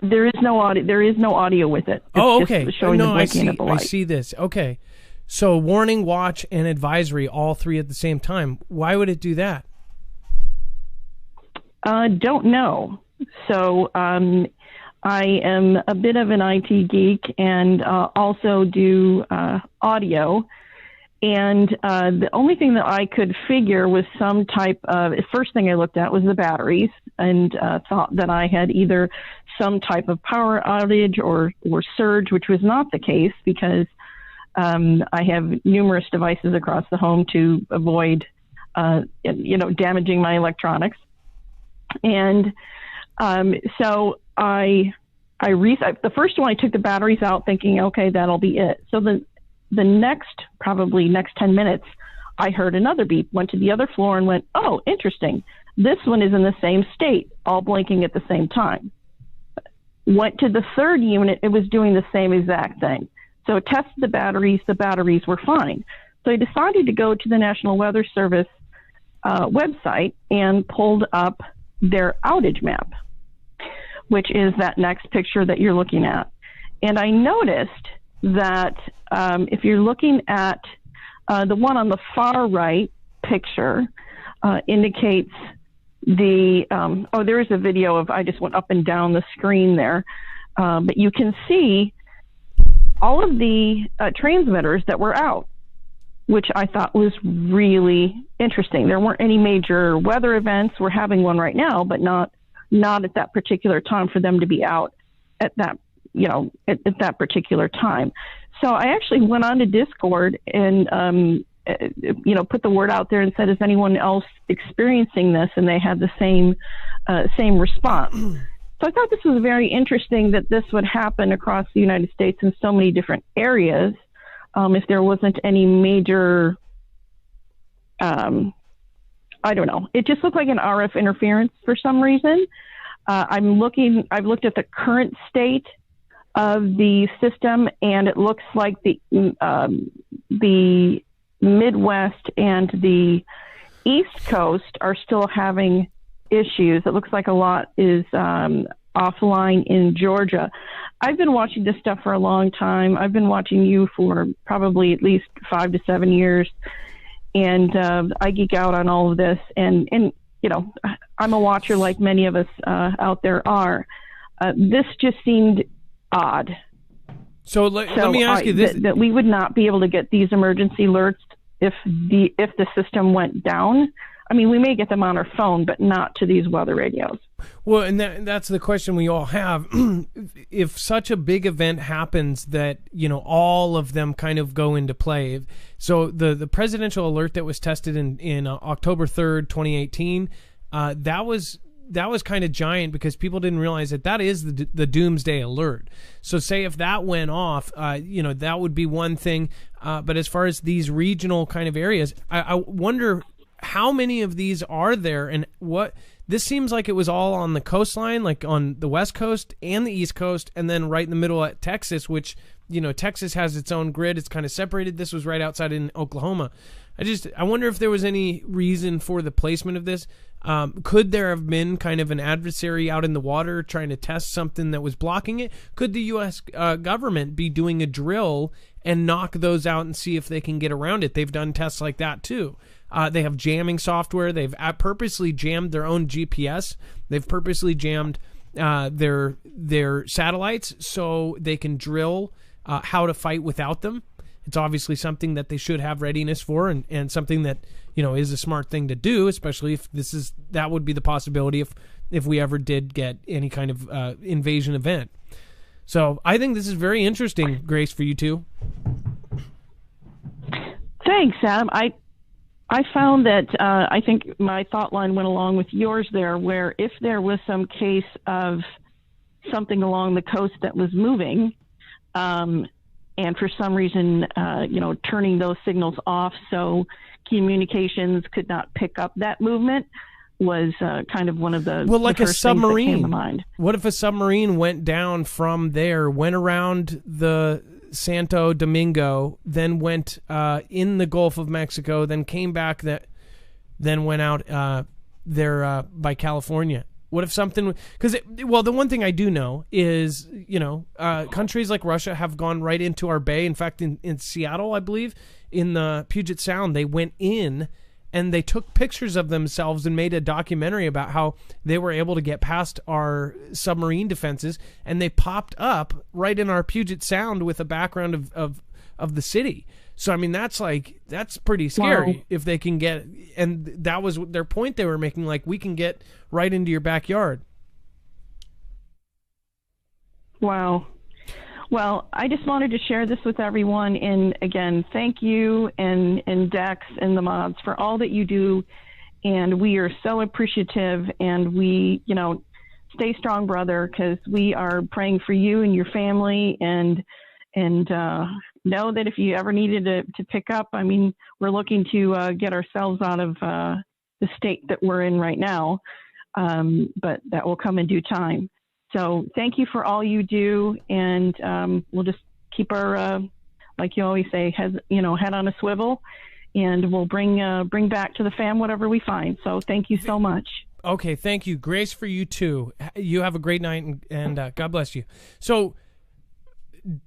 There is no audio. There is no audio with it. It's okay. Showing the blinking of the light. I see this. Okay. So warning, watch, and advisory, all 3 at the same time. Why would it do that? Don't know. So I am a bit of an IT geek and also do audio. And the only thing that I could figure was some type of, first thing I looked at was the batteries and thought that I had either some type of power outage or surge, which was not the case because I have numerous devices across the home to avoid, damaging my electronics. And so the first one, I took the batteries out thinking, okay, that'll be it. So the next 10 minutes, I heard another beep, went to the other floor and went, oh, interesting. This one is in the same state, all blinking at the same time. Went to the third unit, it was doing the same exact thing. So tested the batteries were fine. So I decided to go to the National Weather Service website and pulled up their outage map, which is that next picture that you're looking at. And I noticed that if you're looking at the one on the far right picture, indicates there is a video of, I just went up and down the screen there, but you can see all of the transmitters that were out, which I thought was really interesting. There weren't any major weather events. We're having one right now, but not at that particular time for them to be out at that, at that particular time. So I actually went on to Discord and, put the word out there and said, is anyone else experiencing this? And they had the same response. So I thought this was very interesting that this would happen across the United States in so many different areas. If there wasn't any major, I don't know. It just looked like an RF interference for some reason. I've looked at the current state of the system, and it looks like the Midwest and the East Coast are still having issues. It looks like a lot is offline in Georgia. I've been watching this stuff for a long time. I've been watching you for probably at least 5 to 7 years, and I geek out on all of this. And I'm a watcher like many of us out there are. This just seemed odd. So let me ask you this: that we would not be able to get these emergency alerts if the system went down. I mean, we may get them on our phone, but not to these weather radios. Well, and that's the question we all have. If such a big event happens that, all of them kind of go into play. So the presidential alert that was tested in October 3rd, 2018, that was kind of giant because people didn't realize that is the doomsday alert. So say if that went off, that would be one thing. But as far as these regional kind of areas, I wonder how many of these are there, and what? This seems like it was all on the coastline, like on the West Coast and the East Coast, and then right in the middle at Texas, which, Texas has its own grid. It's kind of separated. This was right outside in Oklahoma. I wonder if there was any reason for the placement of this. Could there have been kind of an adversary out in the water trying to test something that was blocking it? Could the U.S. Government be doing a drill and knock those out and see if they can get around it? They've done tests like that too. They have jamming software. They've purposely jammed their own GPS. They've purposely jammed their satellites so they can drill how to fight without them. It's obviously something that they should have readiness for, and something that is a smart thing to do, especially if that would be the possibility if we ever did get any kind of invasion event. So I think this is very interesting, Grace, for you too. Thanks, Adam. I found that I think my thought line went along with yours there, where if there was some case of something along the coast that was moving, and for some reason, turning those signals off so communications could not pick up that movement was kind of one of the like the first a submarine. Things that came to mind. What if a submarine went down from there, went around the Santo Domingo, then went in the Gulf of Mexico, then came back, then went out there by California? What if something? Because the one thing I do know is countries like Russia have gone right into our bay. In fact, in Seattle, I believe, in the Puget Sound, they went in and they took pictures of themselves and made a documentary about how they were able to get past our submarine defenses, and they popped up right in our Puget Sound with a background of the city. So, I mean, that's pretty scary. Wow. If they can get, and that was their point they were making, like, we can get right into your backyard. Wow. Well, I just wanted to share this with everyone. And again, thank you and Dex and the mods for all that you do. And we are so appreciative, and we, stay strong, brother, because we are praying for you and your family, and know that if you ever needed to pick up, I mean, we're looking to get ourselves out of the state that we're in right now, but that will come in due time. So thank you for all you do, and we'll just keep our, like you always say, head on a swivel, and we'll bring back to the fam whatever we find. So thank you so much. Okay, thank you. Grace for you too. You have a great night, and God bless you. So,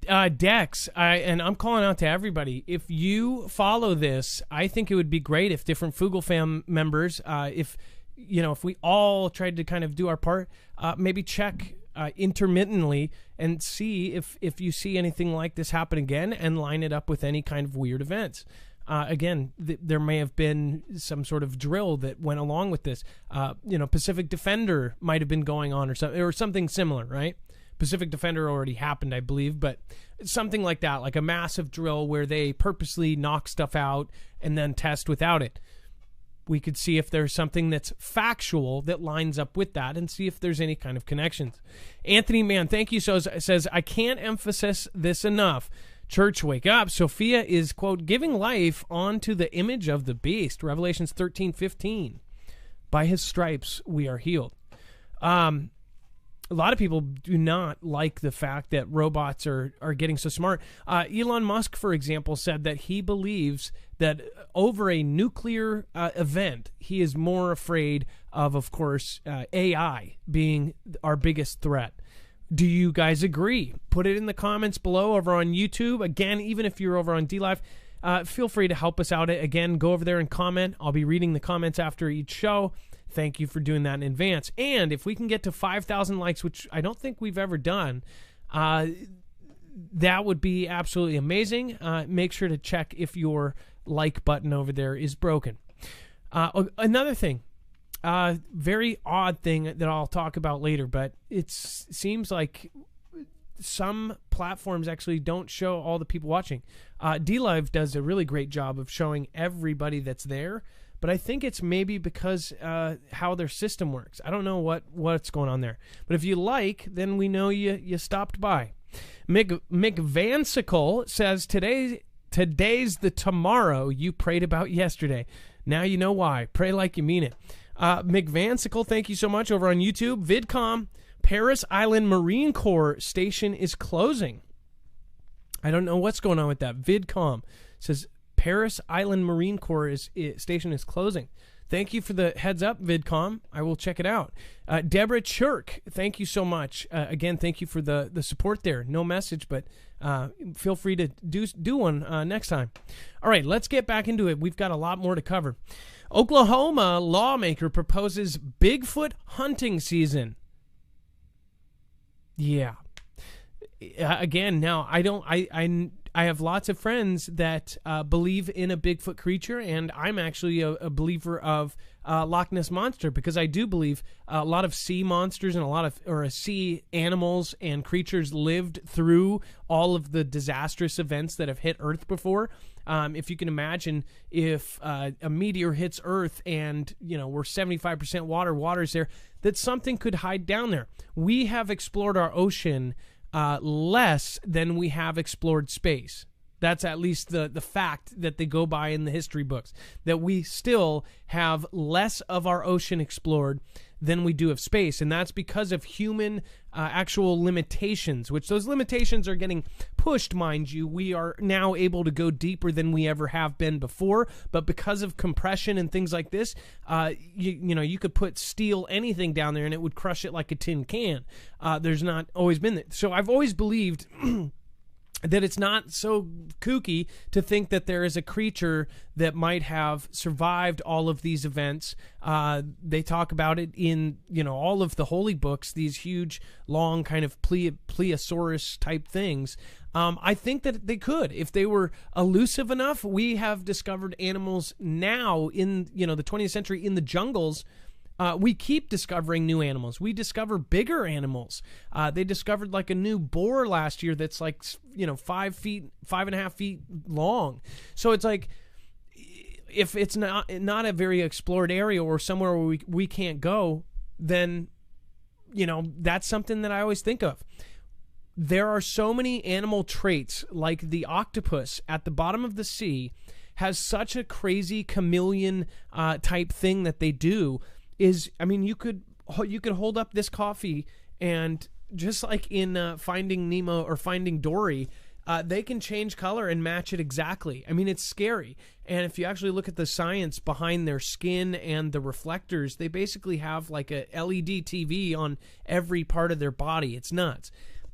Dex, I'm calling out to everybody. If you follow this, I think it would be great if different Fugle Fam members, if we all tried to kind of do our part, maybe check intermittently and see if you see anything like this happen again, and line it up with any kind of weird events. Again, there may have been some sort of drill that went along with this. Pacific Defender might have been going on, or something similar, right? Pacific Defender already happened, I believe, but something like that, like a massive drill where they purposely knock stuff out and then test without it. We could see if there's something that's factual that lines up with that, and see if there's any kind of connections. Anthony Mann, thank you. Says, I can't emphasize this enough. Church, wake up. Sophia is, quote, giving life onto the image of the beast. Revelations 13:15. By his stripes we are healed. A lot of people do not like the fact that robots are getting so smart. Elon Musk, for example, said that he believes that over a nuclear event, he is more afraid of course, AI being our biggest threat. Do you guys agree? Put it in the comments below over on YouTube. Again, even if you're over on DLive, feel free to help us out. Again, go over there and comment. I'll be reading the comments after each show. Thank you for doing that in advance. And if we can get to 5,000 likes, which I don't think we've ever done, that would be absolutely amazing. Make sure to check if your like button over there is broken. Another thing, very odd thing that I'll talk about later, but it seems like some platforms actually don't show all the people watching. DLive does a really great job of showing everybody that's there, but I think it's maybe because how their system works. I don't know what's going on there. But if you like, then we know you stopped by. Mick Vansicle says, today's the tomorrow you prayed about yesterday. Now you know why. Pray like you mean it. McVansicle, thank you so much over on YouTube. VidCom, Parris Island Marine Corps Station is closing. I don't know what's going on with that. VidCom says Parris Island Marine Corps station is closing. Thank you for the heads up, VidCom. I will check it out. Deborah Chirk, thank you so much. Again, thank you for the support there. No message, but feel free to do one next time. All right, let's get back into it. We've got a lot more to cover. Oklahoma lawmaker proposes Bigfoot hunting season. Yeah. Again, now I have lots of friends that believe in a Bigfoot creature, and I'm actually a believer of Loch Ness Monster, because I do believe a lot of sea monsters and a lot of sea animals and creatures lived through all of the disastrous events that have hit Earth before. If you can imagine, if a meteor hits Earth and we're 75% water's there, that something could hide down there. We have explored our ocean less than we have explored space. That's at least the fact that they go by in the history books, that we still have less of our ocean explored than we do of space. And that's because of human actual limitations, which those limitations are getting pushed, mind you. We are now able to go deeper than we ever have been before. But because of compression and things like this, you could put steel anything down there and it would crush it like a tin can. There's not always been that. So I've always believed that it's not so kooky to think that there is a creature that might have survived all of these events. They talk about it in, all of the holy books, these huge, long kind of plesiosaurus type things. I think that they could, if they were elusive enough. We have discovered animals now in, the 20th century in the jungles. We keep discovering new animals. We discover bigger animals. They discovered like a new boar last year that's like, 5.5 feet long. So it's like, if it's not a very explored area or somewhere where we can't go, then, that's something that I always think of. There are so many animal traits, like the octopus at the bottom of the sea has such a crazy chameleon type thing that they do. You could hold up this coffee, and just like in Finding Nemo or Finding Dory, they can change color and match it exactly. It's scary. And if you actually look at the science behind their skin and the reflectors, they basically have like a LED TV on every part of their body. It's nuts.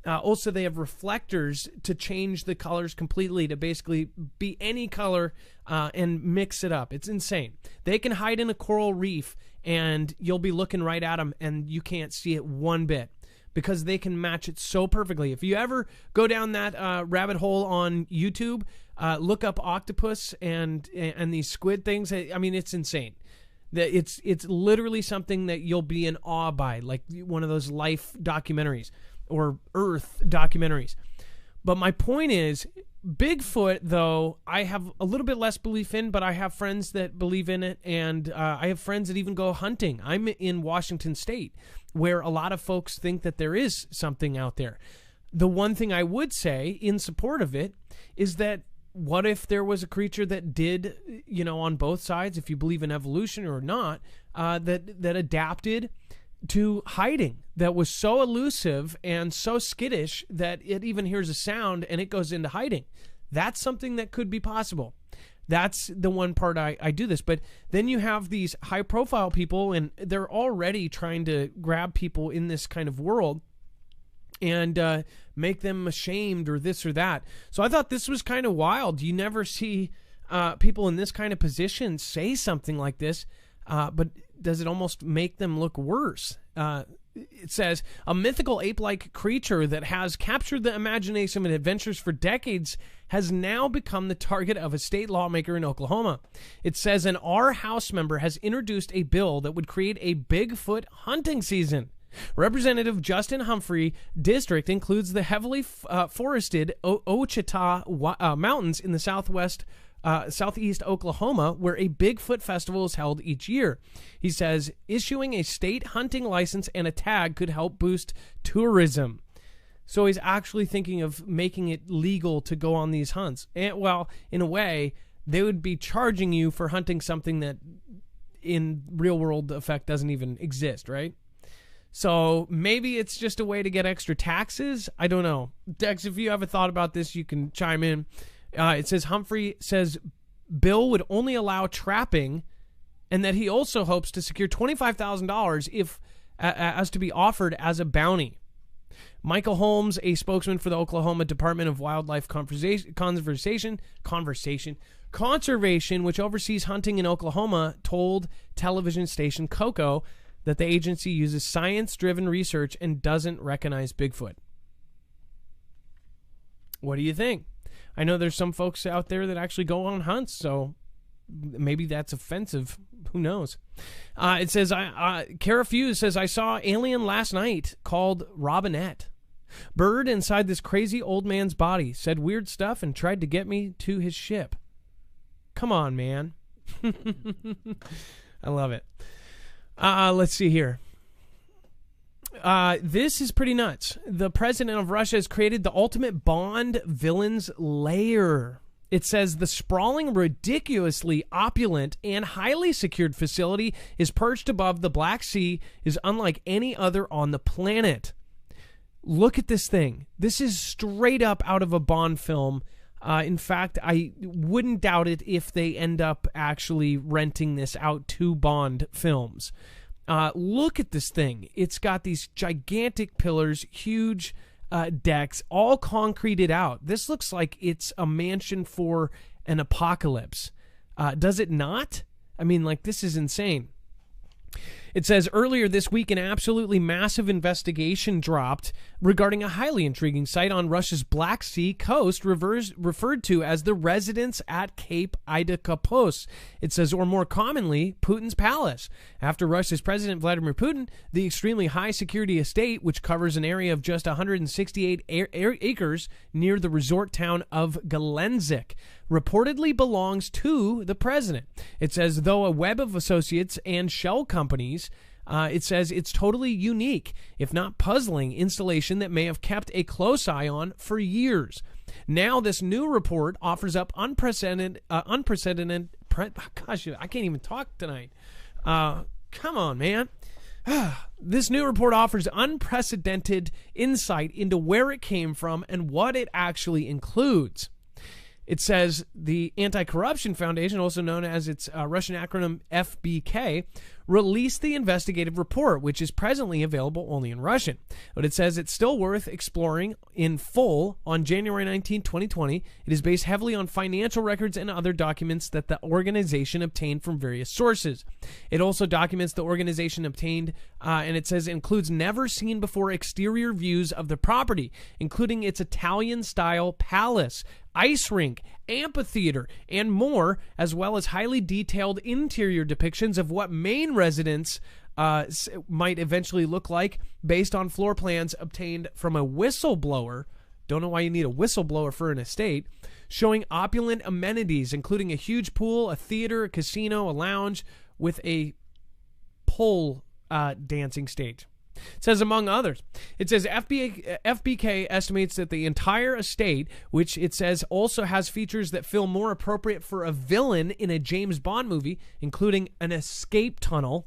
Also, they have reflectors to change the colors completely, to basically be any color and mix it up. It's insane. They can hide in a coral reef, and you'll be looking right at them, and you can't see it one bit, because they can match it so perfectly. If you ever go down that rabbit hole on YouTube, look up octopus and these squid things. It's insane. It's literally something that you'll be in awe by, like one of those life documentaries or Earth documentaries. But my point is, Bigfoot, though, I have a little bit less belief in, but I have friends that believe in it, and I have friends that even go hunting. I'm in Washington State, where a lot of folks think that there is something out there. The one thing I would say in support of it is that, what if there was a creature that did, on both sides, if you believe in evolution or not, that adapted to hiding, that was so elusive and so skittish that it even hears a sound and it goes into hiding. That's something that could be possible. That's the one part I do this. But then you have these high profile people, and they're already trying to grab people in this kind of world and make them ashamed or this or that. So I thought this was kind of wild. You never see people in this kind of position say something like this, but does it almost make them look worse? It says, a mythical ape-like creature that has captured the imagination of adventurers for decades has now become the target of a state lawmaker in Oklahoma. It says our House member has introduced a bill that would create a Bigfoot hunting season. Representative Justin Humphrey district includes the heavily forested Ouachita Mountains in the southeast Oklahoma, where a Bigfoot festival is held each year. He says issuing a state hunting license and a tag could help boost tourism. So he's actually thinking of making it legal to go on these hunts. And, well, in a way, they would be charging you for hunting something that in real world effect doesn't even exist, right? So maybe it's just a way to get extra taxes. I don't know. Dex, if you have a thought about this, you can chime in. It says Humphrey says Bill would only allow trapping, and that he also hopes to secure $25,000 if as to be offered as a bounty. Michael Holmes, a spokesman for the Oklahoma Department of Wildlife Conservation, which oversees hunting in Oklahoma, told television station Coco that the agency uses science-driven research and doesn't recognize Bigfoot. What do you think? I know there's some folks out there that actually go on hunts, so maybe that's offensive. Who knows? It says, Kara Fuse says, I saw alien last night called Robinette. Bird inside this crazy old man's body, said weird stuff and tried to get me to his ship. Come on, man. I love it. Let's see here. This is pretty nuts. The president of Russia has created the ultimate Bond villain's lair. It says the sprawling, ridiculously opulent, and highly secured facility is perched above the Black Sea, is unlike any other on the planet. Look at this thing. This is straight up out of a Bond film. In fact, I wouldn't doubt it if they end up actually renting this out to Bond films. Look at this thing. It's got these gigantic pillars, huge decks, all concreted out. This looks like it's a mansion for an apocalypse. Does it not? I mean, like, this is insane. It says earlier this week, an absolutely massive investigation dropped regarding a highly intriguing site on Russia's Black Sea coast referred to as the residence at Cape Idakopos. It says, or more commonly, Putin's palace. After Russia's President Vladimir Putin, the extremely high security estate, which covers an area of just 168 acres near the resort town of Gelendzhik, reportedly belongs to the president. It says, though a web of associates and shell companies, it says it's totally unique, if not puzzling, installation that may have kept a close eye on for years. Now this new report offers up unprecedented gosh, I can't even talk tonight. Come on, man. This new report offers unprecedented insight into where it came from and what it actually includes. It says the Anti-Corruption Foundation, also known as its Russian acronym FBK, released the investigative report, which is presently available only in Russian. But it says it's still worth exploring in full on January 19, 2020. It is based heavily on financial records and other documents that the organization obtained from various sources. It also documents the organization obtained, and it says includes never-seen-before exterior views of the property, including its Italian-style palace, ice rink, amphitheater, and more, as well as highly detailed interior depictions of what main residence might eventually look like based on floor plans obtained from a whistleblower. Don't know why you need a whistleblower for an estate. Showing opulent amenities, including a huge pool, a theater, a casino, a lounge, with a pole dancing stage. It says, among others, it says FBK estimates that the entire estate, which it says also has features that feel more appropriate for a villain in a James Bond movie, including an escape tunnel,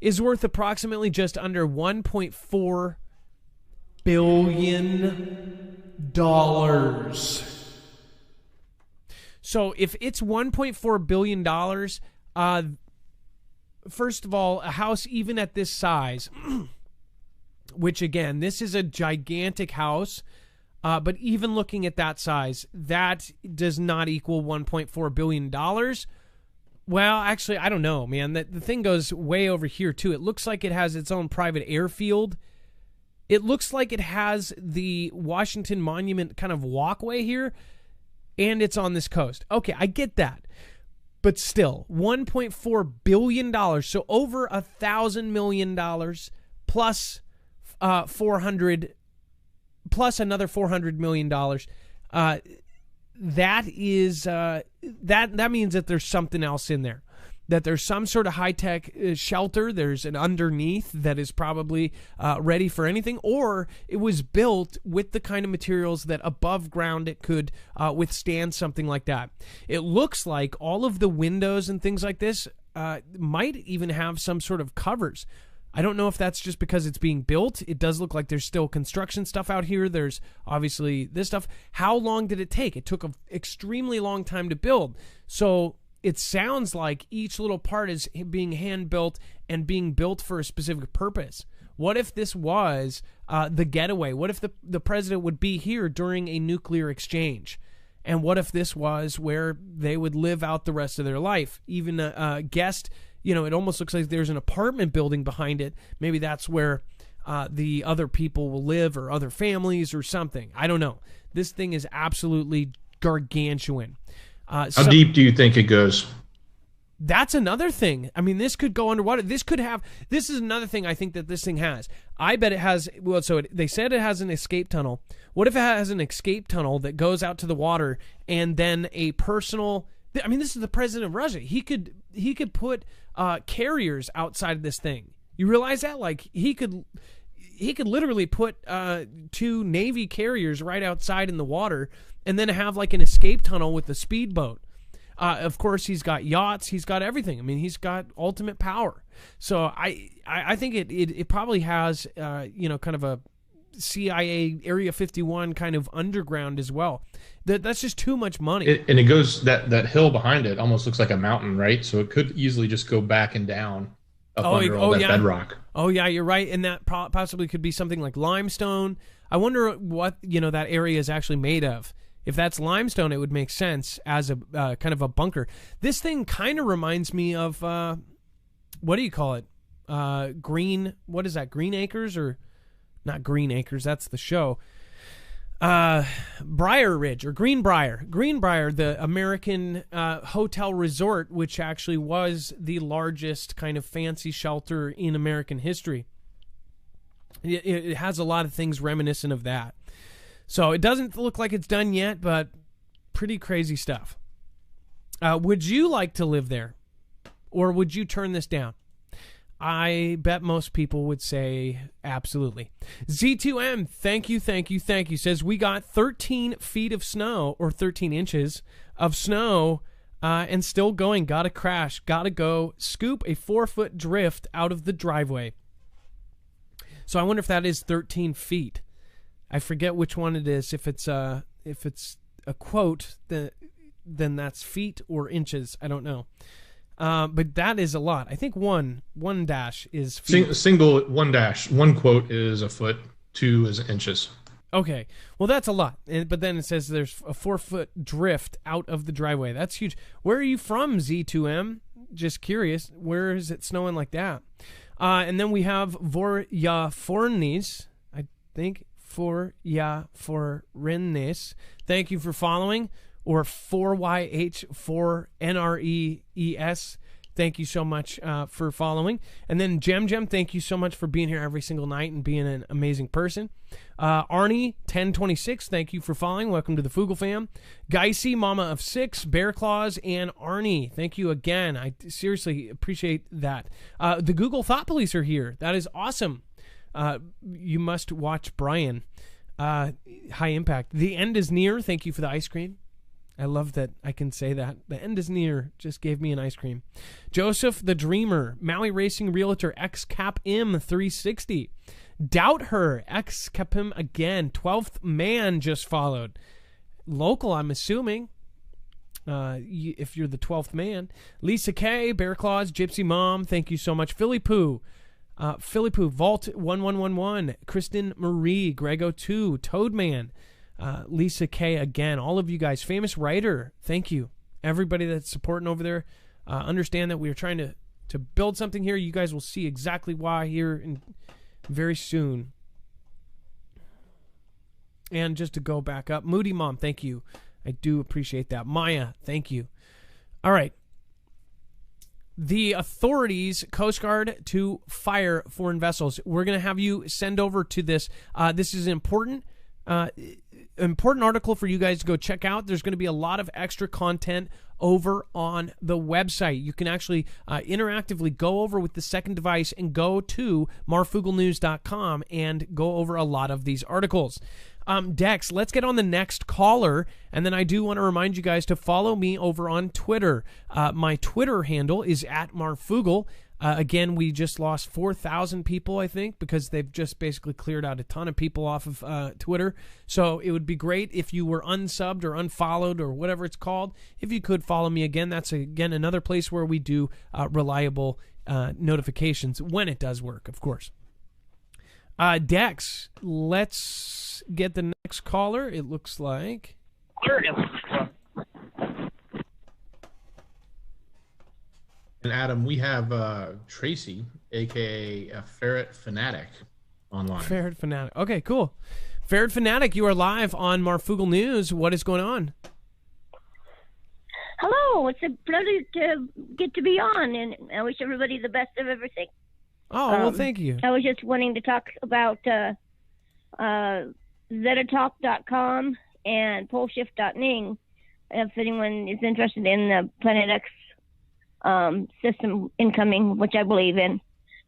is worth approximately just under $1.4 billion. So if it's $1.4 billion, first of all, a house even at this size, which again, this is a gigantic house, but even looking at that size, that does not equal $1.4 billion. Well, actually, I don't know, man. The thing goes way over here, too. It looks like it has its own private airfield. It looks like it has the Washington Monument kind of walkway here, and it's on this coast. Okay, I get that. But still, $1.4 billion, so over $1,000 million plus 400, plus another $400 million. That is that means that there's something else in there. that there's some sort of high-tech shelter. There's an underneath that is probably ready for anything, or it was built with the kind of materials that above ground it could withstand something like that. It looks like all of the windows and things like this might even have some sort of covers. I don't know if that's just because it's being built. It does look like there's still construction stuff out here. There's obviously this stuff. How long did it take? It took an extremely long time to build. So it sounds like each little part is being hand-built and being built for a specific purpose. What if this was the getaway? What if the president would be here during a nuclear exchange? And what if this was where they would live out the rest of their life? Even a guest... it almost looks like there's an apartment building behind it. Maybe that's where the other people will live, or other families or something. I don't know. This thing is absolutely gargantuan. How deep do you think it goes? That's another thing. I mean, this could go underwater. This is another thing I think that this thing has. I bet it has, they said it has an escape tunnel. What if it has an escape tunnel that goes out to the water and then a personal... I mean, this is the president of Russia. He could put carriers outside of this thing. You realize that? Like, he could literally put 2 Navy carriers right outside in the water, and then have like an escape tunnel with a speedboat. Of course, he's got yachts. He's got everything. I mean, he's got ultimate power. So I think it probably has kind of a CIA Area 51 kind of underground as well. That's just too much money. And it goes, that hill behind it almost looks like a mountain, right? So it could easily just go back and down under all that bedrock. Oh yeah, you're right. And that possibly could be something like limestone. I wonder what that area is actually made of. If that's limestone, it would make sense as a kind of a bunker. This thing kind of reminds me of what do you call it? What is that? Green Acres, or not Green Acres? That's the show. Briar Ridge, or Greenbrier, the American hotel resort, which actually was the largest kind of fancy shelter in American history. It has a lot of things reminiscent of that. So it doesn't look like it's done yet, but pretty crazy stuff. Would you like to live there, or would you turn this down? I bet most people would say absolutely. Z2M, thank you. Says, we got 13 feet of snow, or 13 inches of snow, and still going. Gotta crash. Gotta go scoop a 4-foot drift out of the driveway. So I wonder if that is 13 feet. I forget which one it is. If it's a quote, then that's feet or inches. I don't know. But that is a lot. I think one dash is feet. Single one dash. One quote is a foot. 2 is inches. Okay. Well, that's a lot. But then it says there's a 4-foot drift out of the driveway. That's huge. Where are you from, Z2M? Just curious. Where is it snowing like that? And then we have Voryafornis, I think. Voryafornis. Thank you for following. Or 4YH4NREES. Thank you so much for following. And then Jem, thank you so much for being here every single night and being an amazing person. Arnie1026, thank you for following. Welcome to the Fugel fam. Geisy, Mama of 6, Bear Claws, and Arnie, thank you again. I seriously appreciate that. The Google Thought Police are here. That is awesome. You must watch Brian. High Impact. The end is near. Thank you for the ice cream. I love that I can say that. The end is near. Just gave me an ice cream. Joseph the Dreamer. Maui Racing Realtor. XCap M360. Doubt Her. XCap him again. 12th Man just followed. Local, I'm assuming. If you're the 12th man. Lisa K. Bear Claws. Gypsy Mom. Thank you so much. Philly Poo. Vault 1111. Kristen Marie. Grego2. Toadman. Lisa K again, all of you guys. Famous Writer, thank you. Everybody that's supporting over there, understand that we are trying to build something here. You guys will see exactly why here very soon. And just to go back up, Moody Mom, thank you. I do appreciate that. Maya, thank you. All right. The authorities, Coast Guard, to fire foreign vessels. We're going to have you send over to this. This is important. important article for you guys to go check out. There's going to be a lot of extra content over on the website. You can actually interactively go over with the second device and go to marfugelnews.com and go over a lot of these articles. Dex, let's get on the next caller, and then I do want to remind you guys to follow me over on Twitter. My Twitter handle is @marfugel. Again, we just lost 4,000 people, I think, because they've just basically cleared out a ton of people off of Twitter. So it would be great if you were unsubbed or unfollowed or whatever it's called. If you could follow me again, that's, again, another place where we do reliable notifications when it does work, of course. Dex, let's get the next caller. It looks like... And Adam, we have Tracy, aka a Ferret Fanatic, online. Ferret Fanatic. Okay, cool. Ferret Fanatic, you are live on Marfugel News. What is going on? Hello, it's a pleasure to get to be on, and I wish everybody the best of everything. Oh, well, thank you. I was just wanting to talk about zetatalk.com and poleshift.ning if anyone is interested in the Planet X system incoming, which I believe in.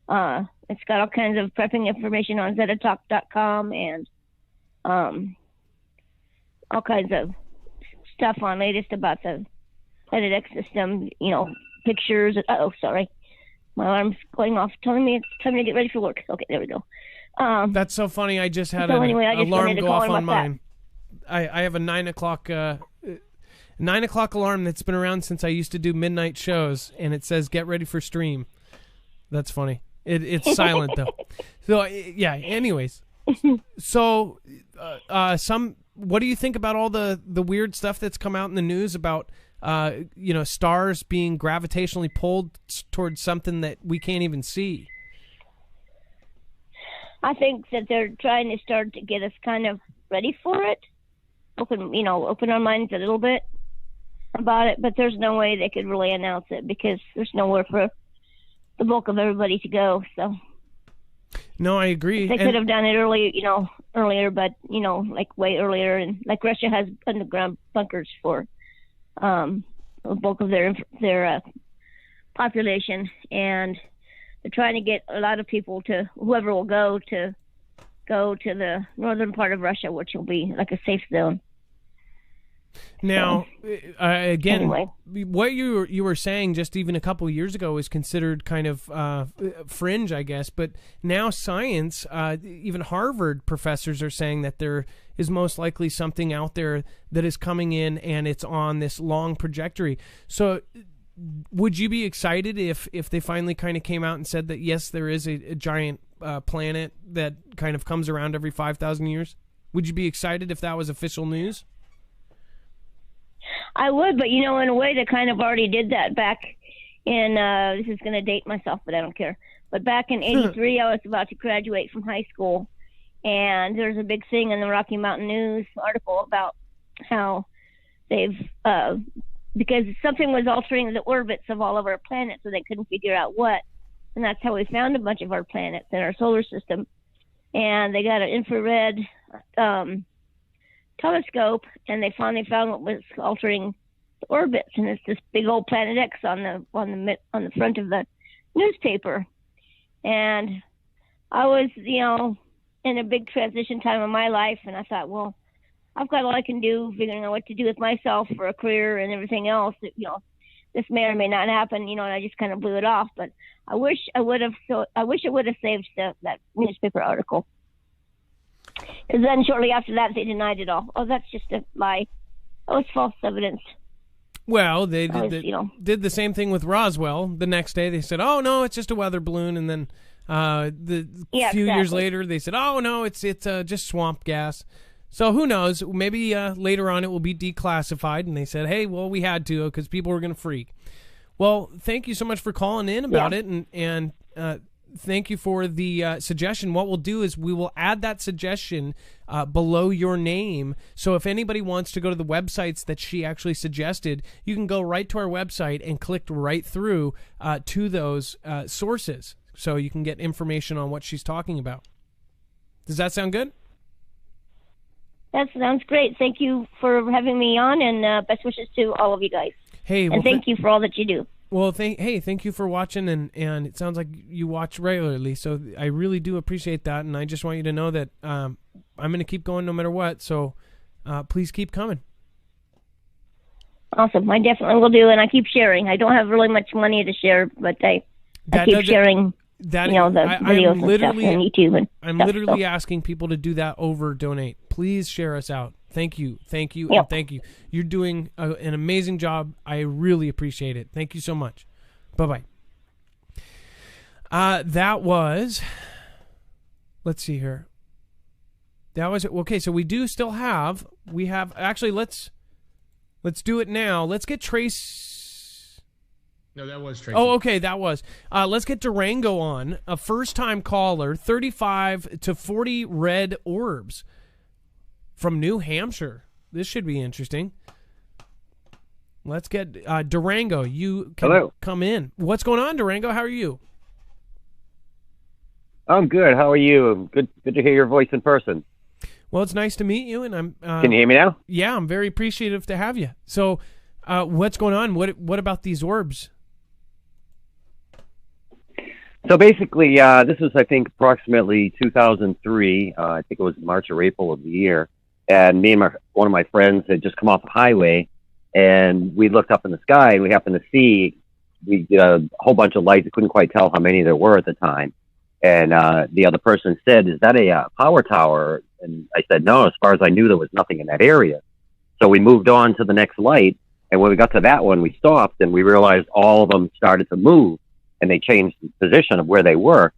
It's got all kinds of prepping information on zetatalk.com and all kinds of stuff on latest about the Planet X system, you know, pictures. Oh, sorry. My alarm's going off, telling me it's time to get ready for work. Okay, there we go. That's so funny. I just had so an anyway, I just alarm go off on that. mine. I have a 9 o'clock 9 o'clock alarm that's been around since I used to do midnight shows, and it says "Get ready for stream." That's funny. It's silent though. So yeah. Anyways, so what do you think about all the weird stuff that's come out in the news about stars being gravitationally pulled towards something that we can't even see? I think that they're trying to start to get us kind of ready for it. Open our minds a little bit about it, but there's no way they could really announce it because there's nowhere for the bulk of everybody to go. So no, I agree. They could have done it earlier, but like way earlier, and like Russia has underground bunkers for the bulk of their population, and they're trying to get a lot of people to whoever will go to the northern part of Russia, which will be like a safe zone. Now, again, anyway. What you were saying just even a couple of years ago was considered kind of fringe, I guess. But now science, even Harvard professors are saying that there is most likely something out there that is coming in and it's on this long trajectory. So would you be excited if they finally kind of came out and said that, yes, there is a giant planet that kind of comes around every 5,000 years? Would you be excited if that was official news? I would, but in a way they kind of already did that back in, this is going to date myself, but I don't care. But back in 83, I was about to graduate from high school, and there's a big thing in the Rocky Mountain News article about how they've, because something was altering the orbits of all of our planets, so they couldn't figure out what. And that's how we found a bunch of our planets in our solar system. And they got an infrared telescope, and they finally found what was altering the orbits, and it's this big old Planet X on the front of the newspaper. And I was, in a big transition time of my life, and I thought, well, I've got all I can do, figuring out what to do with myself for a career and everything else. This may or may not happen, and I just kind of blew it off. But I wish it would have saved that newspaper article. Because then shortly after that, they denied it all. Oh, that's just a lie. Oh, it's false evidence. Well, they did the same thing with Roswell. The next day, they said, "Oh no, it's just a weather balloon," and then few years later, they said, "Oh no, it's just swamp gas." So who knows? Maybe later on it will be declassified, and they said, "Hey, well, we had to because people were going to freak." Well, thank you so much for calling in about it, and thank you for the suggestion. What we'll do is we will add that suggestion below your name. So if anybody wants to go to the websites that she actually suggested, you can go right to our website and click right through to those sources. So you can get information on what she's talking about. Does that sound good? That sounds great. Thank you for having me on, and best wishes to all of you guys. Hey, and thank you for all that you do. Well, thank you for watching, and it sounds like you watch regularly, so I really do appreciate that, and I just want you to know that I'm going to keep going no matter what, so please keep coming. Awesome. I definitely will do, and I keep sharing. I don't have really much money to share, but I keep sharing. The videos and stuff on YouTube I'm literally asking people to do that over donate. Please share us out. Thank you, yep. and thank you. You're doing an amazing job. I really appreciate it. Thank you so much. Bye-bye. That was, let's see here. That was, okay, so we have, actually, let's do it now. Let's get Trace. No, that was Tracy. Oh, okay, that was. Let's get Durango on, a first-time caller, 35 to 40 red orbs from New Hampshire. This should be interesting. Let's get Durango. You can come in. What's going on, Durango? How are you? I'm good. How are you? Good to hear your voice in person. Well, it's nice to meet you, and I'm. Can you hear me now? Yeah, I'm very appreciative to have you. So, what's going on? What about these orbs? So basically, this was, I think, approximately 2003. I think it was March or April of the year. And me and one of my friends had just come off the highway, and we looked up in the sky, and we happened to see a whole bunch of lights. I couldn't quite tell how many there were at the time. And the other person said, "Is that a power tower?" And I said, "No, as far as I knew, there was nothing in that area." So we moved on to the next light. And when we got to that one, we stopped, and we realized all of them started to move. And they changed the position of where they were.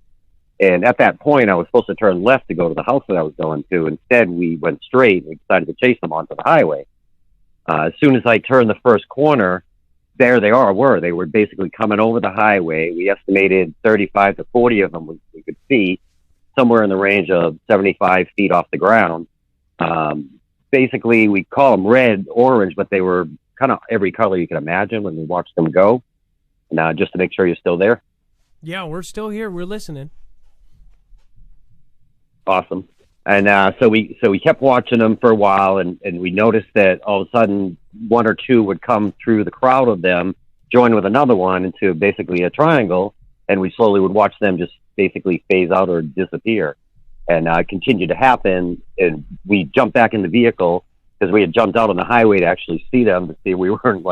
And at that point, I was supposed to turn left to go to the house that I was going to. Instead, we went straight and we decided to chase them onto the highway. As soon as I turned the first corner, there they were. They were basically coming over the highway. We estimated 35 to 40 of them we could see, somewhere in the range of 75 feet off the ground. Basically, we call them red, orange, but they were kind of every color you can imagine when we watched them go. Now, just to make sure you're still there. Yeah, we're still here. We're listening. Awesome. And so we kept watching them for a while, and we noticed that all of a sudden one or two would come through the crowd of them, join with another one into basically a triangle, and we slowly would watch them just basically phase out or disappear. And it continued to happen, and we jumped back in the vehicle because we had jumped out on the highway to actually see them, to see if we weren't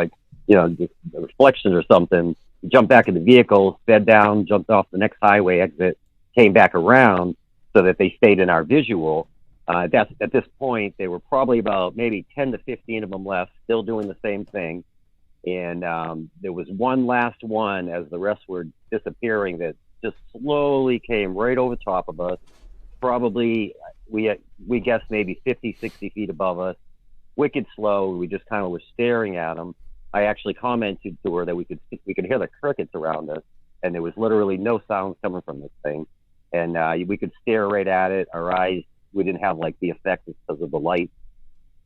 just a reflection or something. We jumped back in the vehicle, sped down, jumped off the next highway exit, came back around so that they stayed in our visual. At this point, there were probably about maybe 10 to 15 of them left, still doing the same thing. And there was one last one as the rest were disappearing that just slowly came right over top of us. Probably, we guessed maybe 50, 60 feet above us. Wicked slow. We just kind of were staring at them. I actually commented to her that we could hear the crickets around us, and there was literally no sound coming from this thing. And we could stare right at it. Our eyes, we didn't have the effect because of the light.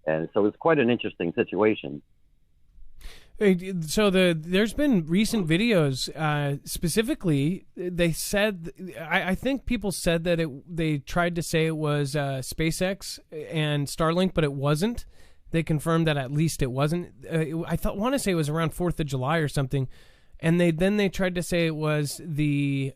And so it was quite an interesting situation. So there's been recent videos, specifically, they said, I think people said that they tried to say it was SpaceX and Starlink, but it wasn't. They confirmed that at least it wasn't. I want to say it was around 4th of July or something. And they tried to say it was the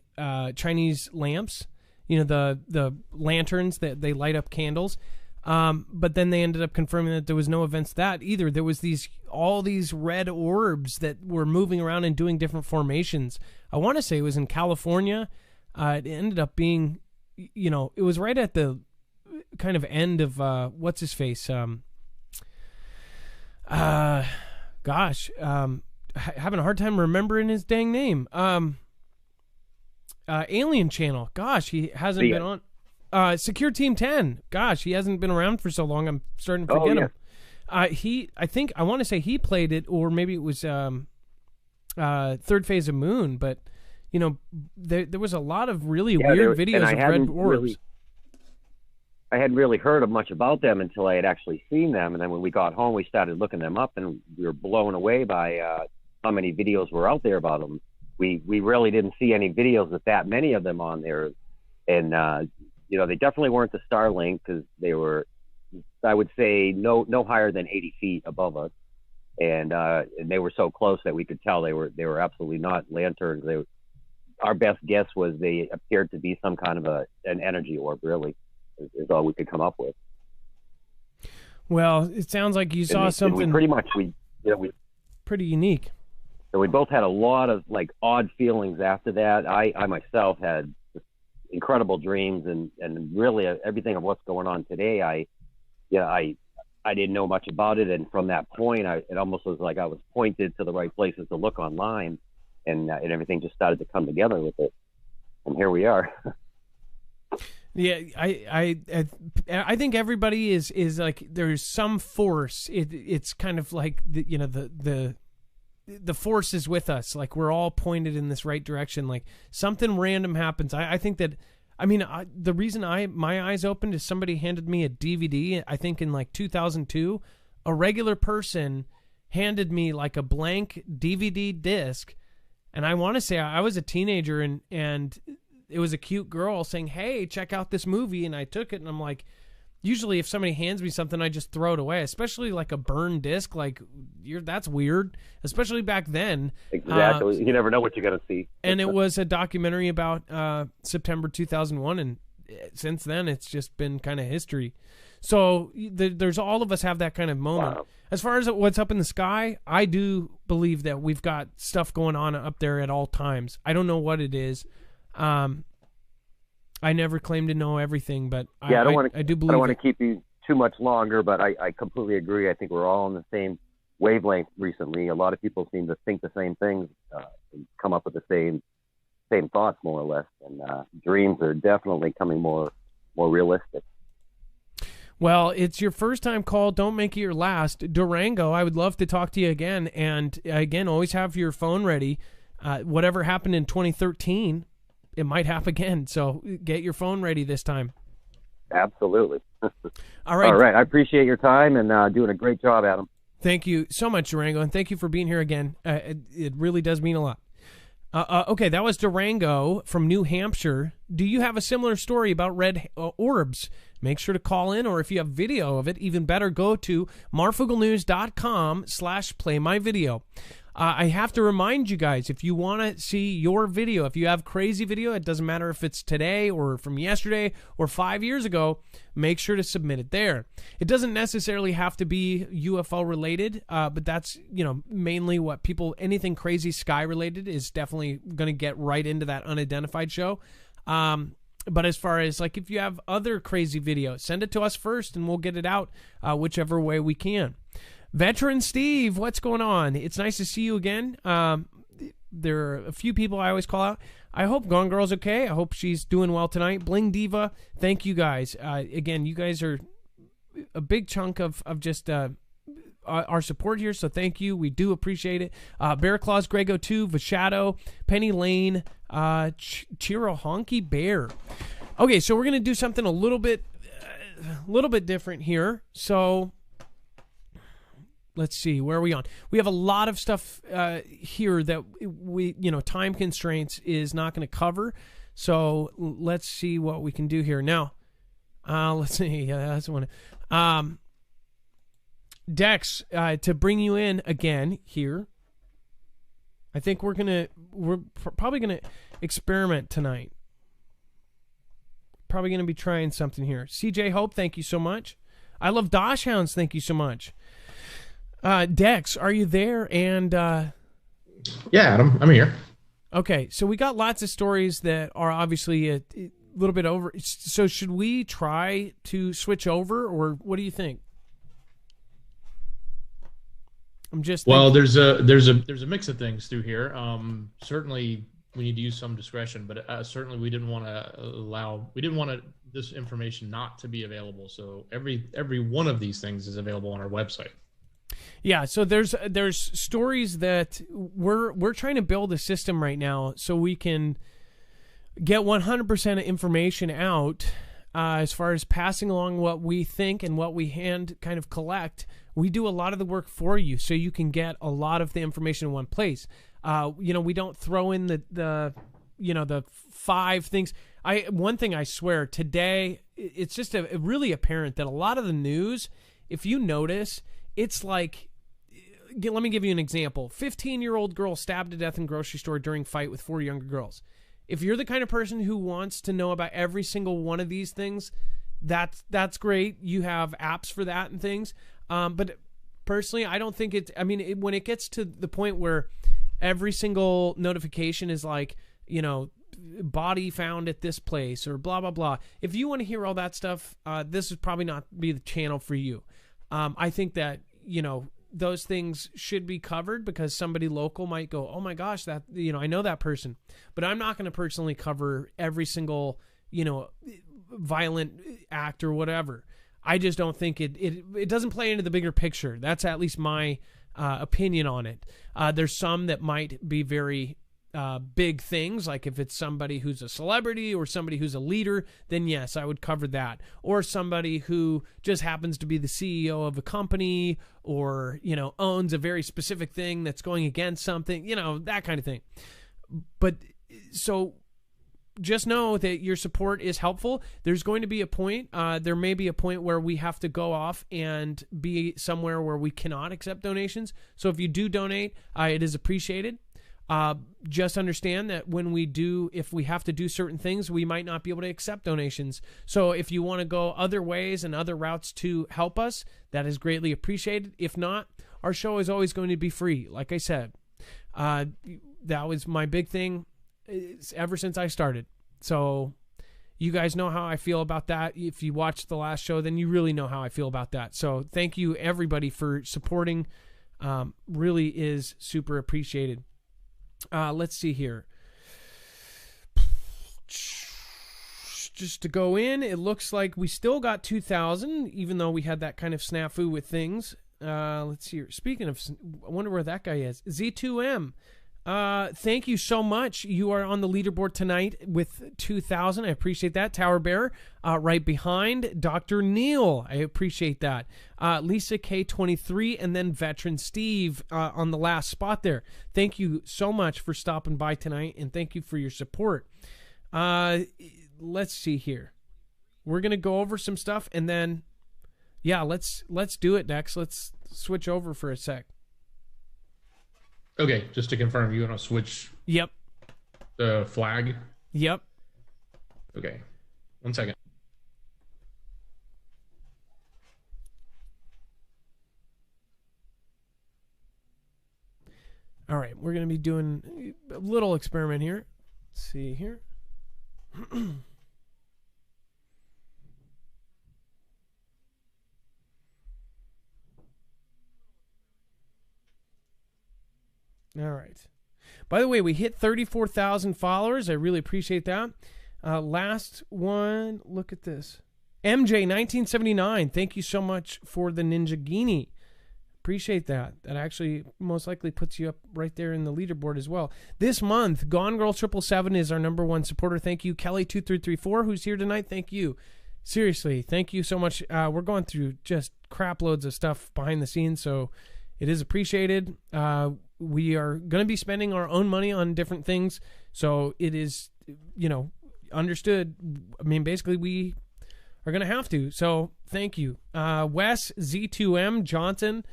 Chinese lamps, the lanterns that they light up candles. But then they ended up confirming that there was no events that either. There was all these red orbs that were moving around and doing different formations. I want to say it was in California. It ended up being, it was right at the kind of end of what's his face. Having a hard time remembering his dang name. Alien Channel. Gosh, he hasn't been on. Secure Team 10. Gosh, he hasn't been around for so long. I'm starting to forget him. I want to say he played it, or maybe it was Third Phase of Moon. But there was a lot of really weird videos of red orbs. I hadn't really heard much about them until I had actually seen them, and then when we got home, we started looking them up, and we were blown away by how many videos were out there about them. We really didn't see any videos with that many of them on there, and they definitely weren't the Starlink because they were I would say, no higher than 80 feet above us, and they were so close that we could tell they were absolutely not lanterns. Our best guess was they appeared to be some kind of an energy orb. Really, is all we could come up with. Well, it sounds like you saw something pretty unique. So we both had a lot of like odd feelings after that. I myself had incredible dreams, and really everything of what's going on today. I didn't know much about it, and from that point, it almost was like I was pointed to the right places to look online, and everything just started to come together with it, and here we are. Yeah, I think everybody is like, there's some force. It's kind of like the force is with us. Like, we're all pointed in this right direction. Like, something random happens. I think that, the reason my eyes opened is somebody handed me a DVD. I think in like 2002, a regular person handed me like a blank DVD disc, and I want to say I was a teenager, and it was a cute girl saying, "Hey, check out this movie," and I took it, and I'm like, usually if somebody hands me something, I just throw it away, especially like a burned disc. Like, that's weird, especially back then. Exactly. You never know what you're going to see. And it was a documentary about September 2001, and since then it's just been kind of history. So there's all of us have that kind of moment. Wow. As far as what's up in the sky, I do believe that we've got stuff going on up there at all times. I don't know what it is. I never claim to know everything, but I do believe. I don't want to keep you too much longer, but I completely agree. I think we're all on the same wavelength recently. A lot of people seem to think the same things, and come up with the same thoughts, more or less. And dreams are definitely coming more realistic. Well, it's your first time call. Don't make it your last. Durango, I would love to talk to you again. And again, always have your phone ready. Whatever happened in 2013, it might happen again. So get your phone ready this time. Absolutely. All right. All right. I appreciate your time and doing a great job, Adam. Thank you so much, Durango, and thank you for being here again. It really does mean a lot. Okay, that was Durango from New Hampshire. Do you have a similar story about red orbs? Make sure to call in, or if you have video of it, even better, go to marfugalnews.com/playmyvideo. I have to remind you guys, if you want to see your video, if you have crazy video, it doesn't matter if it's today or from yesterday or 5 years ago, make sure to submit it there. It doesn't necessarily have to be UFO related, but that's, mainly what people, anything crazy sky related is definitely going to get right into that unidentified show. But as far as like, if you have other crazy videos, send it to us first and we'll get it out whichever way we can. Veteran Steve, what's going on? It's nice to see you again. There are a few people I always call out. I hope Gone Girl's okay. I hope she's doing well tonight. Bling Diva, thank you guys. Again, you guys are a big chunk of just our support here, so thank you. We do appreciate it. Bear Claws, Grego 2, Vashadow, Penny Lane, Chiro Honky Bear. Okay, so we're going to do something a little bit different here. So let's see, where are we on? We have a lot of stuff here that we, time constraints is not going to cover. So let's see what we can do here. Now, let's see. That's one. Dex, to bring you in again here. I think we're probably gonna experiment tonight. Probably gonna be trying something here. CJ Hope, thank you so much. I love Dosh Hounds, thank you so much. Dex, are you there? And yeah, Adam, I'm here. Okay, so we got lots of stories that are obviously a little bit over. So should we try to switch over, or what do you think? I'm just there's a mix of things through here. Certainly we need to use some discretion, but certainly we didn't want this information not to be available. So every one of these things is available on our website. Yeah, so there's stories that we're trying to build a system right now so we can get 100% of information out as far as passing along what we think and what we hand kind of collect. We do a lot of the work for you so you can get a lot of the information in one place. We don't throw in the 5 things. One thing I swear today, it's just really apparent that a lot of the news, if you notice, it's like, let me give you an example. 15-year-old girl stabbed to death in grocery store during fight with 4 younger girls. If you're the kind of person who wants to know about every single one of these things, that's great. You have apps for that and things. But personally, I don't think when it gets to the point where every single notification is like, body found at this place or blah, blah, blah. If you want to hear all that stuff, this is probably not be the channel for you. I think that, those things should be covered because somebody local might go, oh my gosh, that, I know that person, but I'm not going to personally cover every single, violent act or whatever. I just don't think it doesn't play into the bigger picture. That's at least my opinion on it. There's some that might be very big things, like if it's somebody who's a celebrity or somebody who's a leader, then yes, I would cover that. Or somebody who just happens to be the CEO of a company or, owns a very specific thing that's going against something, that kind of thing. But so just know that your support is helpful. There's going to be a point, there may be a point where we have to go off and be somewhere where we cannot accept donations. So if you do donate, it is appreciated. Just understand that if we have to do certain things, we might not be able to accept donations. So if you want to go other ways and other routes to help us, that is greatly appreciated. If not, our show is always going to be free. Like I said, that was my big thing ever since I started. So you guys know how I feel about that. If you watched the last show, then you really know how I feel about that. So thank you everybody for supporting. Really is super appreciated. Let's see here. Just to go in, it looks like we still got 2,000, even though we had that kind of snafu with things. Let's see here. Speaking of, I wonder where that guy is. Z2M. Thank you so much. You are on the leaderboard tonight with 2,000. I appreciate that. Tower Bear, right behind. Dr. Neil, I appreciate that. Lisa K23, and then Veteran Steve on the last spot there. Thank you so much for stopping by tonight, and thank you for your support. Let's see here. We're gonna go over some stuff, and then, yeah, let's do it, Dex. Let's switch over for a sec. Okay, just to confirm, you want to switch? Yep. The flag? Yep. Okay. 1 second. All right, we're going to be doing a little experiment here. Let's see here. All right. By the way, we hit 34,000 followers. I really appreciate that. Last one, look at this. MJ1979, thank you so much for the Ninja Genie. Appreciate that. That actually most likely puts you up right there in the leaderboard as well. This month, Gone Girl 777 is our #1 supporter. Thank you. Kelly2334, who's here tonight. Thank you. Seriously, thank you so much. We're going through just crap loads of stuff behind the scenes, so it is appreciated. We are going to be spending our own money on different things, so it is, understood. I mean, basically, we are going to have to. So, thank you, Wes, Z2M, Johnson.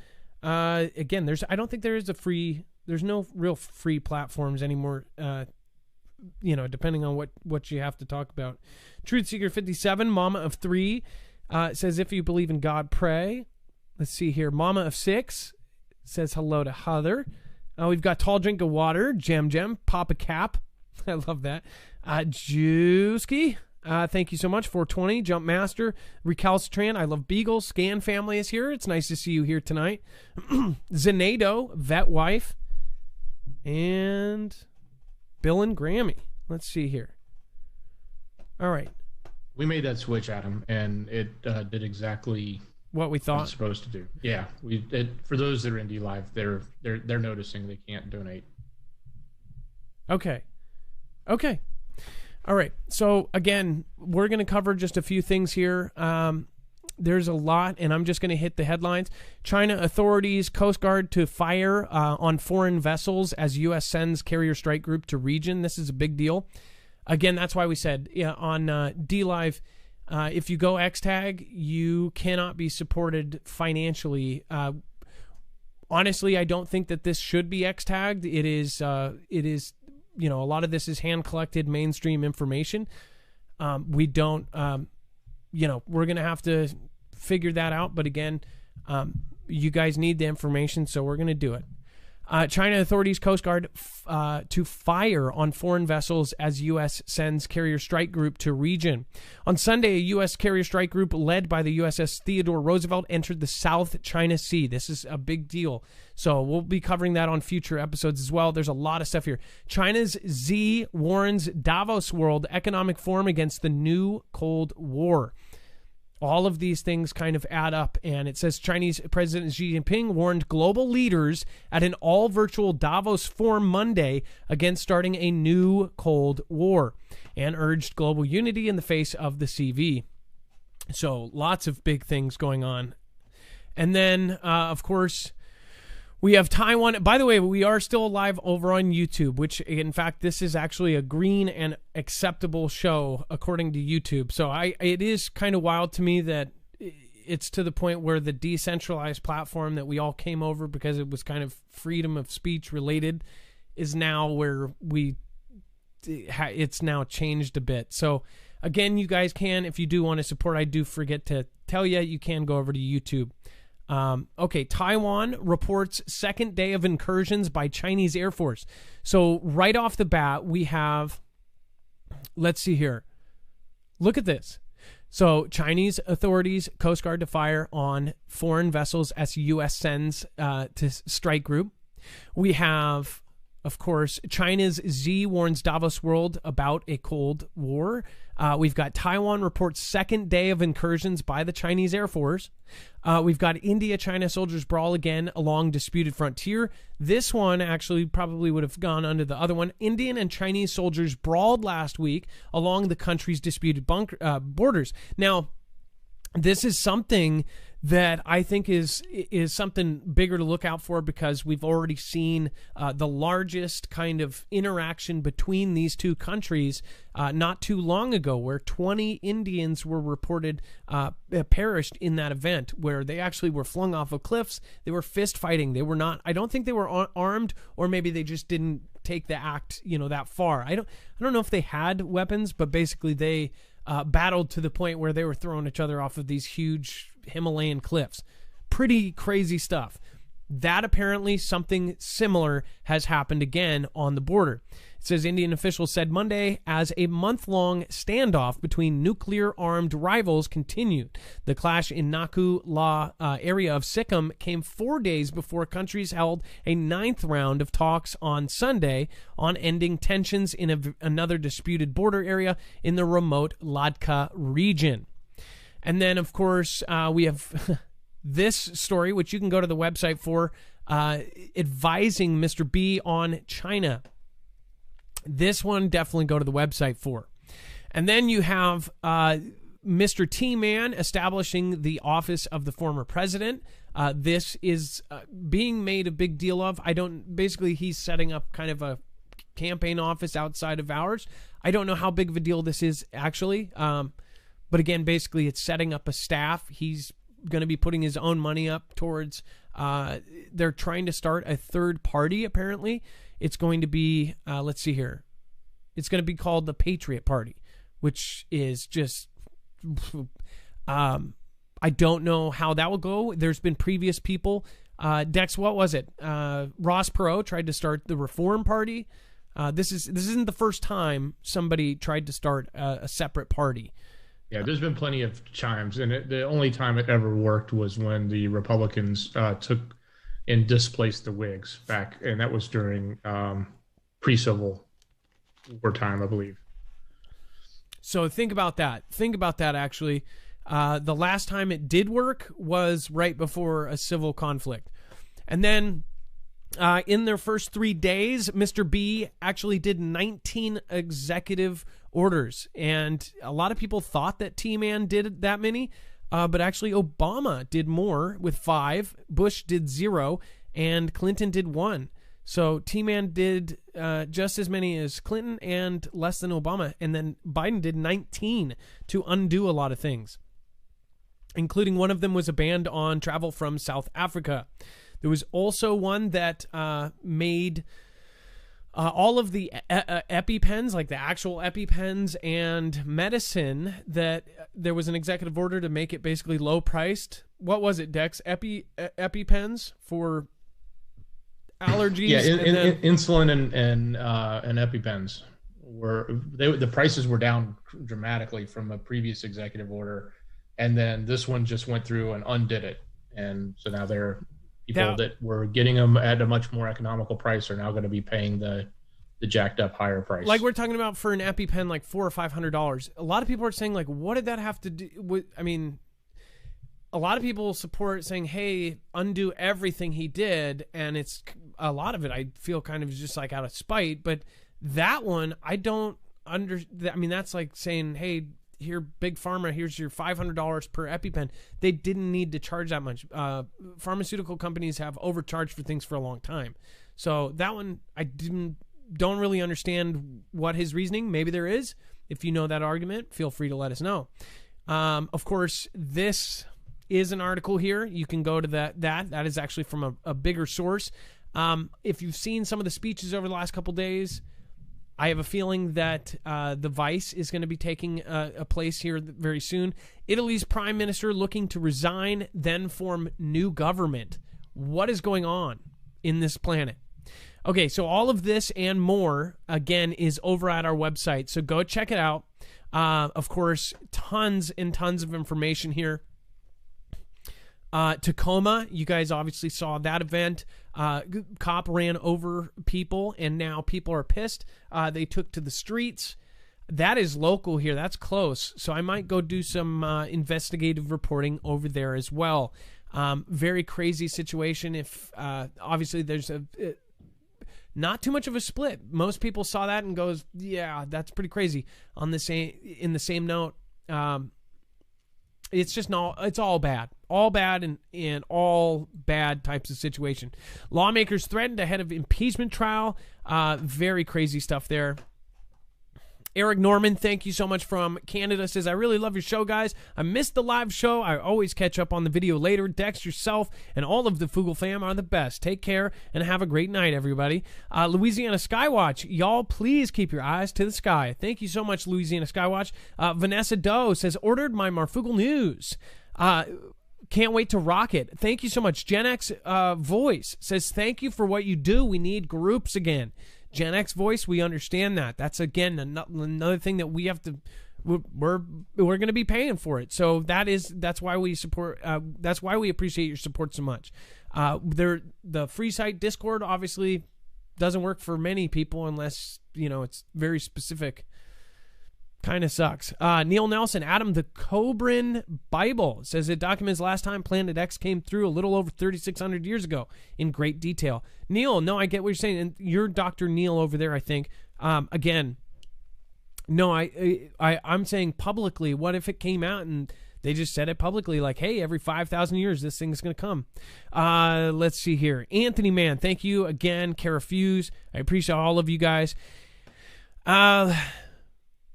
Again, I don't think there's no real free platforms anymore. Depending on what you have to talk about. Truth Seeker 57, Mama of 3, says if you believe in God, pray. Let's see here. Mama of 6 says hello to Heather. We've got Tall Drink of Water, Gem, Papa Cap. I love that. Juski, thank you so much. 420, Jump Master, Recalcitrant. I love Beagles. Scan Family is here. It's nice to see you here tonight. Zenado, Vet Wife, and Bill and Grammy. Let's see here. All right. We made that switch, Adam, and it did exactly what we thought it's supposed to do. Yeah, for those that are in D Live, they're noticing they can't donate. Okay. All right. So again, we're going to cover just a few things here. There's a lot, and I'm just going to hit the headlines. China authorities, Coast Guard to fire on foreign vessels as U.S. sends carrier strike group to region. This is a big deal. again, that's why we said on DLive, if you go Xtag, you cannot be supported financially. Honestly, I don't think that this should be X-tagged. It is, a lot of this is hand-collected mainstream information. We don't, we're going to have to figure that out. But again, you guys need the information, so we're going to do it. China authorities Coast Guard to fire on foreign vessels as U.S. sends carrier strike group to region. On Sunday, a U.S. carrier strike group led by the USS Theodore Roosevelt entered the South China Sea. This is a big deal. So we'll be covering that on future episodes as well. There's a lot of stuff here. China's Xi warns Davos World Economic Forum against the new Cold War. All of these things kind of add up, and it says Chinese President Xi Jinping warned global leaders at an all-virtual Davos forum Monday against starting a new Cold War and urged global unity in the face of the CV. So lots of big things going on. And then, of course, we have Taiwan. By the way, we are still live over on YouTube, which, in fact, this is actually a green and acceptable show according to YouTube. So it is kind of wild to me that it's to the point where the decentralized platform that we all came over because it was kind of freedom of speech related is now where it's now changed a bit. So again, you guys can, if you do want to support, I do forget to tell you, you can go over to YouTube. Okay, Taiwan reports second day of incursions by Chinese Air Force. So right off the bat, we have, let's see here. Look at this. So Chinese authorities, Coast Guard to fire on foreign vessels as U.S. sends to strike group. We have, of course, China's Xi warns Davos World about a Cold War. We've got Taiwan reports second day of incursions by the Chinese Air Force. We've got India-China soldiers brawl again along disputed frontier. This one actually probably would have gone under the other one. Indian and Chinese soldiers brawled last week along the country's disputed borders. Now, this is something that I think is something bigger to look out for because we've already seen the largest kind of interaction between these two countries not too long ago, where 20 Indians were reported perished in that event, where they actually were flung off of cliffs. They were fist fighting. They were not. I don't think they were armed, or maybe they just didn't take the act, that far. I don't know if they had weapons, but basically they battled to the point where they were throwing each other off of these huge Himalayan cliffs. Pretty crazy stuff. That apparently something similar has happened again on the border. It says Indian officials said Monday as a month-long standoff between nuclear-armed rivals continued. The clash in Naku La area of Sikkim came 4 days before countries held a 9th round of talks on Sunday on ending tensions in another disputed border area in the remote Ladakh region. And then, of course, we have this story, which you can go to the website for, advising Mr. B on China. This one, definitely go to the website for. And then you have Mr. T-Man establishing the office of the former president. This is being made a big deal of. Basically, he's setting up kind of a campaign office outside of ours. I don't know how big of a deal this is, actually. But again, basically, it's setting up a staff. He's going to be putting his own money up towards, they're trying to start a third party, apparently. It's going to be, let's see here. It's going to be called the Patriot Party, which is just, I don't know how that will go. There's been previous people. Dex, what was it? Ross Perot tried to start the Reform Party. This isn't the first time somebody tried to start a separate party. Yeah, there's been plenty of chimes, and the only time it ever worked was when the Republicans took and displaced the Whigs back, and that was during pre-Civil War time, I believe. So think about that. Actually. The last time it did work was right before a civil conflict. And then in their first 3 days, Mr. B actually did 19 executive orders. And a lot of people thought that T-Man did that many, but actually Obama did more with 5, Bush did 0, and Clinton did 1. So T-Man did just as many as Clinton and less than Obama. And then Biden did 19 to undo a lot of things, including one of them was a ban on travel from South Africa. There was also one that made all of the EpiPens, like the actual EpiPens and medicine, that there was an executive order to make it basically low priced. What was it, Dex? EpiPens for allergies? Yeah, insulin and EpiPens the prices were down dramatically from a previous executive order, and then this one just went through and undid it, and so now they're people that were getting them at a much more economical price are now going to be paying the jacked up higher price. Like we're talking about for an EpiPen, like $400 or $500. A lot of people are saying, like, what did that have to do with? I mean, a lot of people support saying, hey, undo everything he did, and it's a lot of it I feel kind of just like out of spite. But that one, I don't I mean, that's like saying, hey, here, Big Pharma, here's your $500 per EpiPen. They didn't need to charge that much. Pharmaceutical companies have overcharged for things for a long time. So that one, I don't really understand what his reasoning. Maybe there is. If you know that argument, feel free to let us know. Of course, this is an article here. You can go to that is actually from a bigger source. If you've seen some of the speeches over the last couple days, I have a feeling that the Vice is going to be taking a place here very soon. Italy's prime minister looking to resign, then form new government. What is going on in this planet? Okay, so all of this and more, again, is over at our website. So go check it out. Of course, tons and tons of information here. Tacoma, you guys obviously saw that event. Cop ran over people, and now people are pissed. They took to the streets. That is local here. That's close. So I might go do some investigative reporting over there as well. Very crazy situation. If obviously there's not too much of a split. Most people saw that and goes, yeah, that's pretty crazy. In the same note, it's just it's all bad. All bad and all bad types of situation. Lawmakers threatened ahead of impeachment trial. Very crazy stuff there. Eric Norman, thank you so much from Canada, says, I really love your show, guys. I missed the live show. I always catch up on the video later. Dex, yourself, and all of the Fugle fam are the best. Take care and have a great night, everybody. Louisiana Skywatch, y'all please keep your eyes to the sky. Thank you so much, Louisiana Skywatch. Vanessa Doe says, ordered my Marfugle News. Can't wait to rock it. Thank you so much. Gen X Voice says, thank you for what you do. We need groups again. Gen X Voice, we understand that. That's, again, another thing that we have to, we're going to be paying for it. So that's why we support, that's why we appreciate your support so much. The free site Discord obviously doesn't work for many people unless, it's very specific. Kind of sucks. Neil Nelson, Adam the Cobran Bible says it documents last time Planet X came through a little over 3,600 years ago in great detail. Neil, no, I get what you're saying. And you're Dr. Neil over there, I think. Again, no, I'm saying publicly, what if it came out and they just said it publicly, like, hey, every 5,000 years, this thing's going to come. Let's see here. Anthony Mann, thank you again. Kara Fuse, I appreciate all of you guys.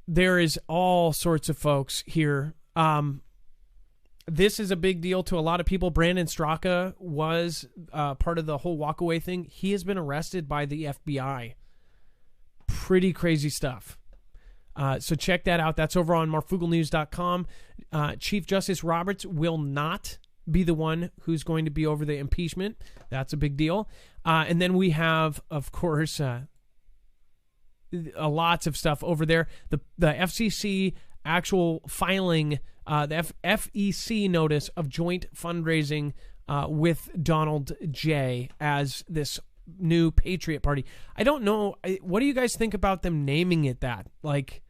There is all sorts of folks here. This is a big deal to a lot of people. Brandon Straka was part of the whole walkaway thing. He has been arrested by the FBI. Pretty crazy stuff. So check that out. That's over on marfugelnews.com. Chief Justice Roberts will not be the one who's going to be over the impeachment. That's a big deal. And then we have, of course, lots of stuff over there. The FCC actual filing, the FEC notice of joint fundraising with Donald J. as this new Patriot Party. I don't know. What do you guys think about them naming it that? Like,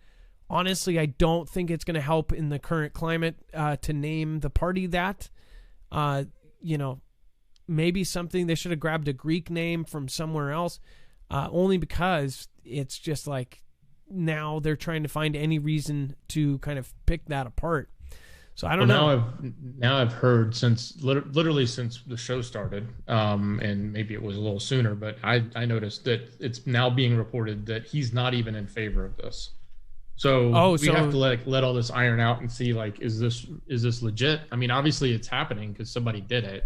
honestly, I don't think it's going to help in the current climate to name the party that. Maybe something they should have grabbed a Greek name from somewhere else. Only because it's just like now they're trying to find any reason to kind of pick that apart. So I don't know. Now I've heard since literally since the show started, and maybe it was a little sooner, but I noticed that it's now being reported that he's not even in favor of this. So we have to let all this iron out and see, like, is this legit? I mean, obviously it's happening because somebody did it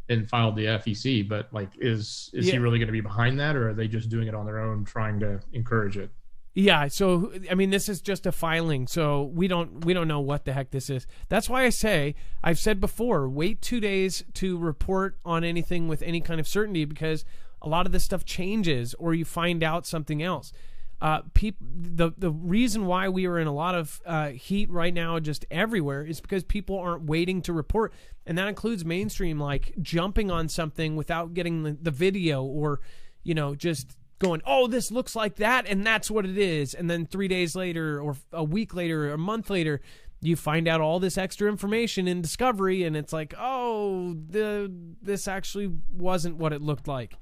and filed the FEC, but like, is he really going to be behind that, or are they just doing it on their own, trying to encourage it? Yeah, so I mean, this is just a filing, so we don't know what the heck this is. That's why I've said before, wait 2 days to report on anything with any kind of certainty, because a lot of this stuff changes, or you find out something else. The reason why we are in a lot of heat right now, just everywhere, is because people aren't waiting to report, and that includes mainstream, like jumping on something without getting the video, or just going, oh, this looks like that, and that's what it is. And then 3 days later, or a week later, or a month later, you find out all this extra information in Discovery, and it's like, oh, this actually wasn't what it looked like.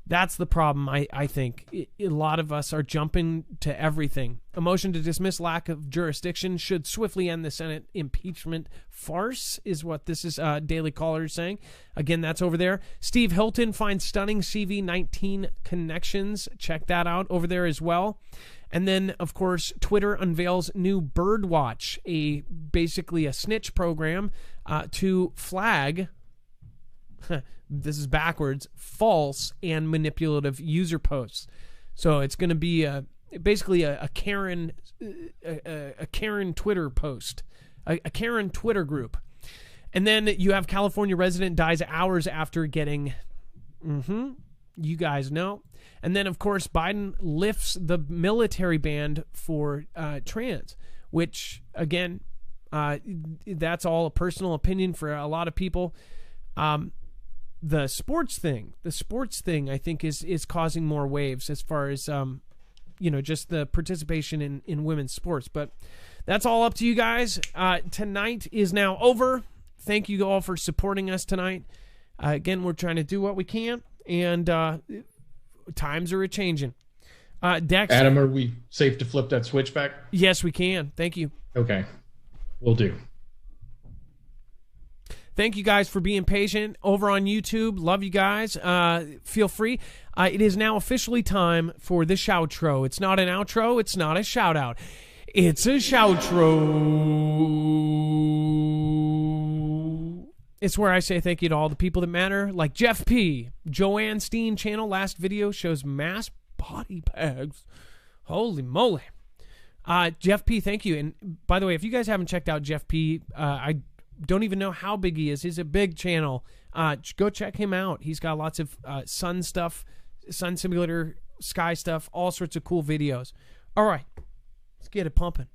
That's the problem, I think. A lot of us are jumping to everything. A motion to dismiss lack of jurisdiction should swiftly end the Senate impeachment farce, is what this is. Daily Caller is saying. Again, that's over there. Steve Hilton finds stunning CV-19 connections. Check that out over there as well. And then, of course, Twitter unveils new Birdwatch, basically a snitch program to flag... this is backwards, false and manipulative user posts. So it's going to be basically a Karen Twitter post, a Karen Twitter group. And then you have California resident dies hours after getting, you guys know. And then, of course, Biden lifts the military ban for trans, which, again, that's all a personal opinion for a lot of people. The sports thing, I think is causing more waves as far as, just the participation in women's sports. But that's all up to you guys. Tonight is now over. Thank you all for supporting us tonight. Again, we're trying to do what we can, and times are a-changing. Dex. Adam, are we safe to flip that switch back? Yes, we can. Thank you. Okay. Will do. Thank you guys for being patient over on YouTube. Love you guys. Feel free. It is now officially time for the shoutro. It's not an outro. It's not a shout out. It's a shoutro. It's where I say thank you to all the people that matter, like Jeff P. Joanne Steen channel. Last video shows mass body bags. Holy moly. Jeff P., thank you. And by the way, if you guys haven't checked out Jeff P., I don't even know how big he is. He's a big channel. Go check him out. He's got lots of sun stuff, sun simulator, sky stuff, all sorts of cool videos. All right, let's get it pumping.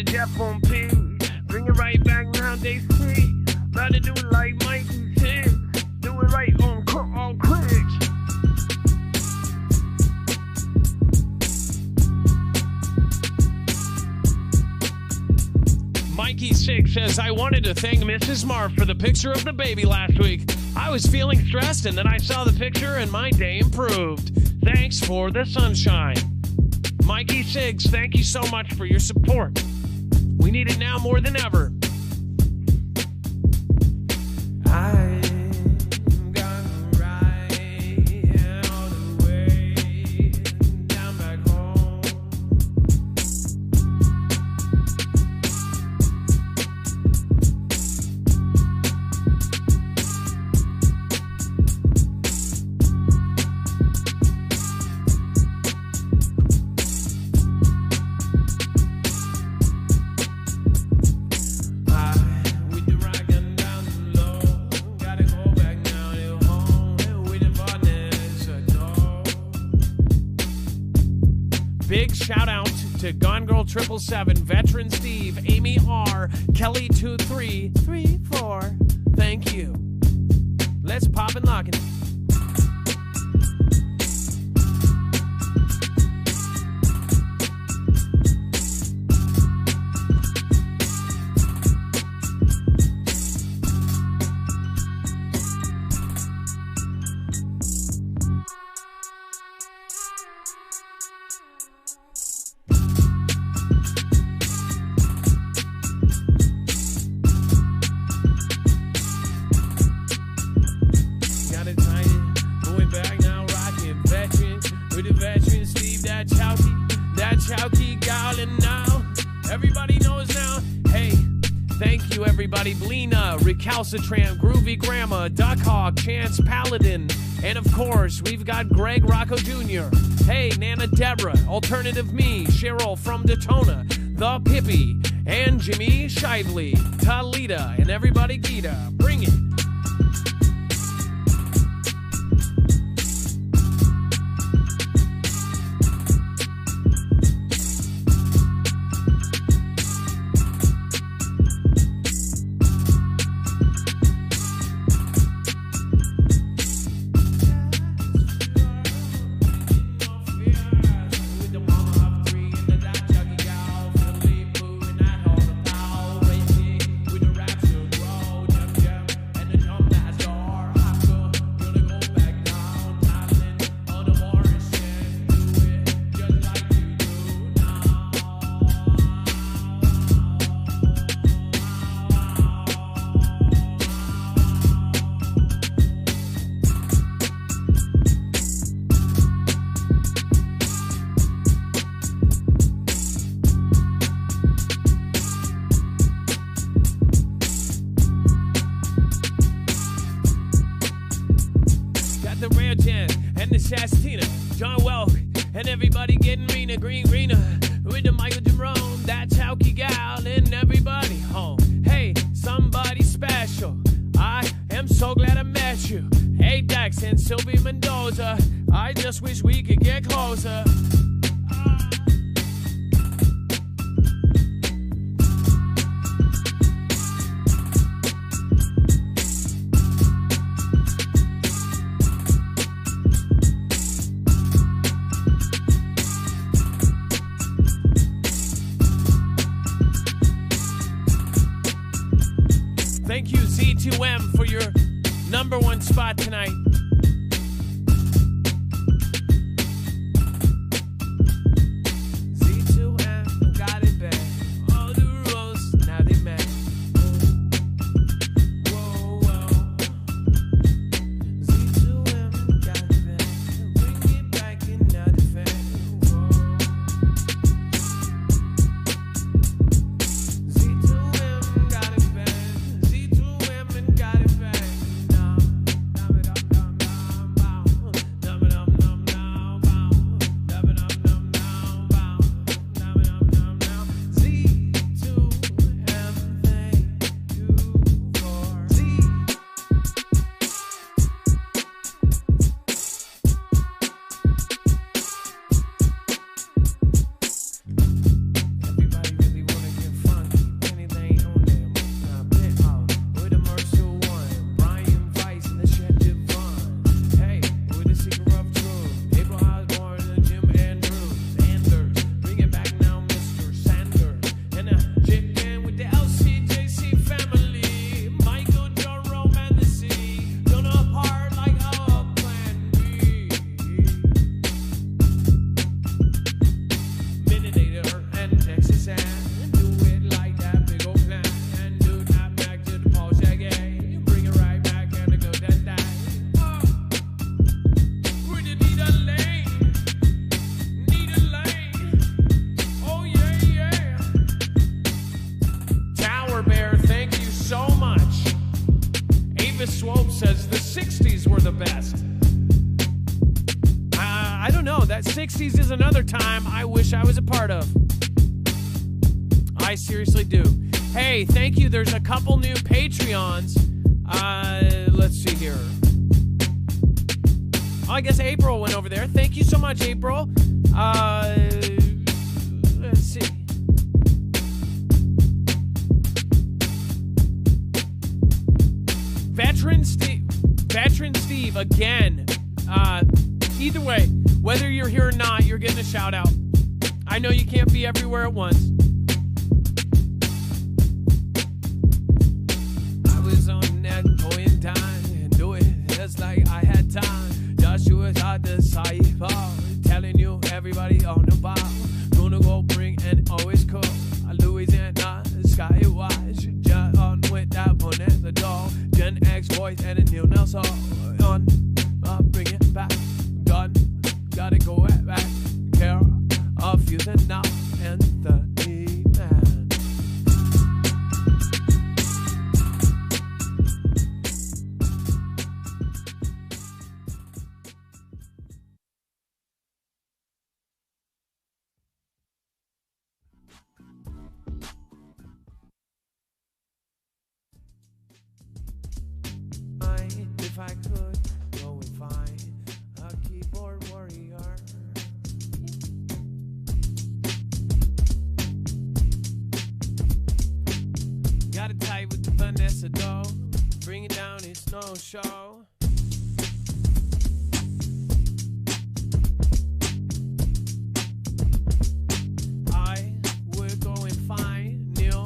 Jeff on P, bring it right back now, they see. Better do it like Mikey said, do it right on clicks. Mikey 6 says, I wanted to thank Mrs. Marv for the picture of the baby last week. I was feeling stressed, and then I saw the picture, and my day improved. Thanks for the sunshine. Mikey 6, thank you so much for your support. We need it now more than ever. I'm gonna ride all the way down back home. Girl 777, Veteran Steve, Amy R, Kelly 2334. Thank you. Let's pop and lock it. Recalcitrant, Groovy Grandma, Duck Hawk, Chance Paladin, and of course, we've got Greg Rocco Jr. Hey, Nana Deborah, Alternative Me, Cheryl from Daytona, The Pippi, and Jimmy Shively, Talita, and everybody Gita. Bring it. Thank you, Z2M, for your #1 spot tonight. Z2M got it bad. All the rules, now they mad. Whoa, whoa. Z2M got it bad. Bring it back in, now they fed. Z2M got it bad. Z2M got it bad. Swope says the 60s were the best. I don't know. That 60s is another time I wish I was a part of. I seriously do. Hey, thank you. There's a couple new Patreons. Let's see here. Oh, I guess April went over there. Thank you so much, April. Let's see. Steve again. Either way, whether you're here or not, you're getting a shout out. I know you can't be everywhere at once. I was on that point time and do it just like I had time. Joshua's hard to decipher, telling you everybody on the bar. Gonna go bring and always cool. Louisiana, Skywatch, John on with that one at the door. Gen X voice and a Neil Nelson on. Bring it back, gun, gotta go back. Care of you and now and the man. If I could go and find a keyboard warrior, got it tight with the Vanessa dough, bring it down, it's no show. I would go and find Neil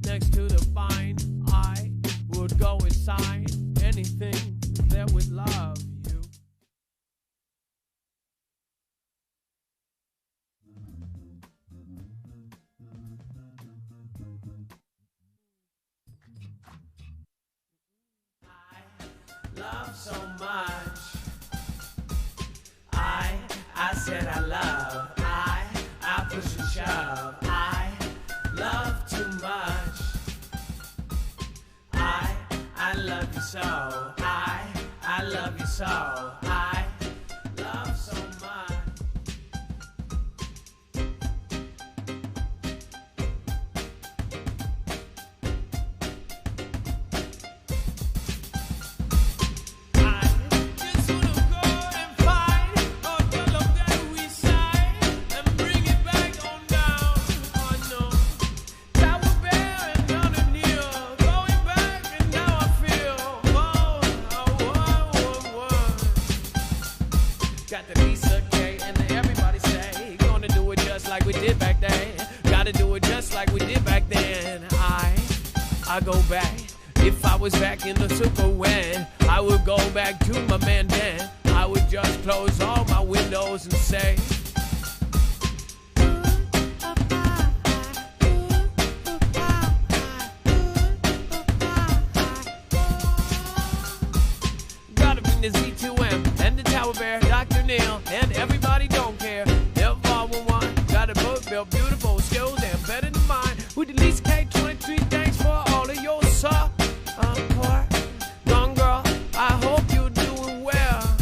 next to the vine. I would go and sign anything that would love you. I love so much. I said I love. I push and shove. I love too much. I love you so. I love you so. I love so much. Got the Lisa K and the everybody say, gonna do it just like we did back then. Gotta do it just like we did back then. I go back. If I was back in the super when, I would go back to my man Dan. I would just close all my windows and say, gotta bring the Z2M and the Tower Bear, Dr. Neil, and everybody don't care. Never all one. Got a book built beautiful skills and better than mine. With the least K23, thanks for all of your support. Young girl, I hope you're doing well.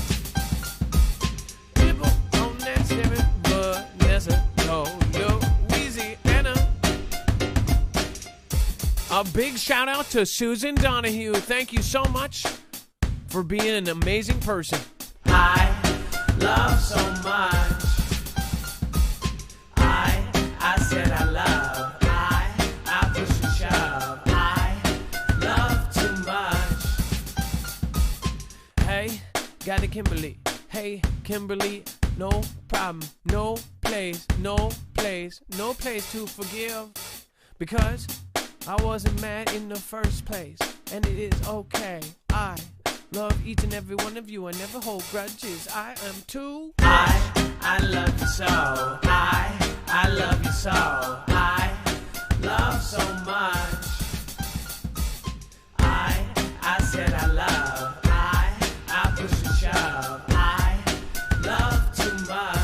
People on that 7, Vanessa, Louisiana. A big shout out to Susan Donahue. Thank you so much for being an amazing person. I love so much. I said I love. I push and shove. I love too much. Hey, got it, Kimberly. Hey, Kimberly, no problem. No place to forgive. Because I wasn't mad in the first place. And it is okay. I love each and every one of you. I never hold grudges. I am too. I love you so. I love you so. I love so much. I said I love. I push and shove. I love too much.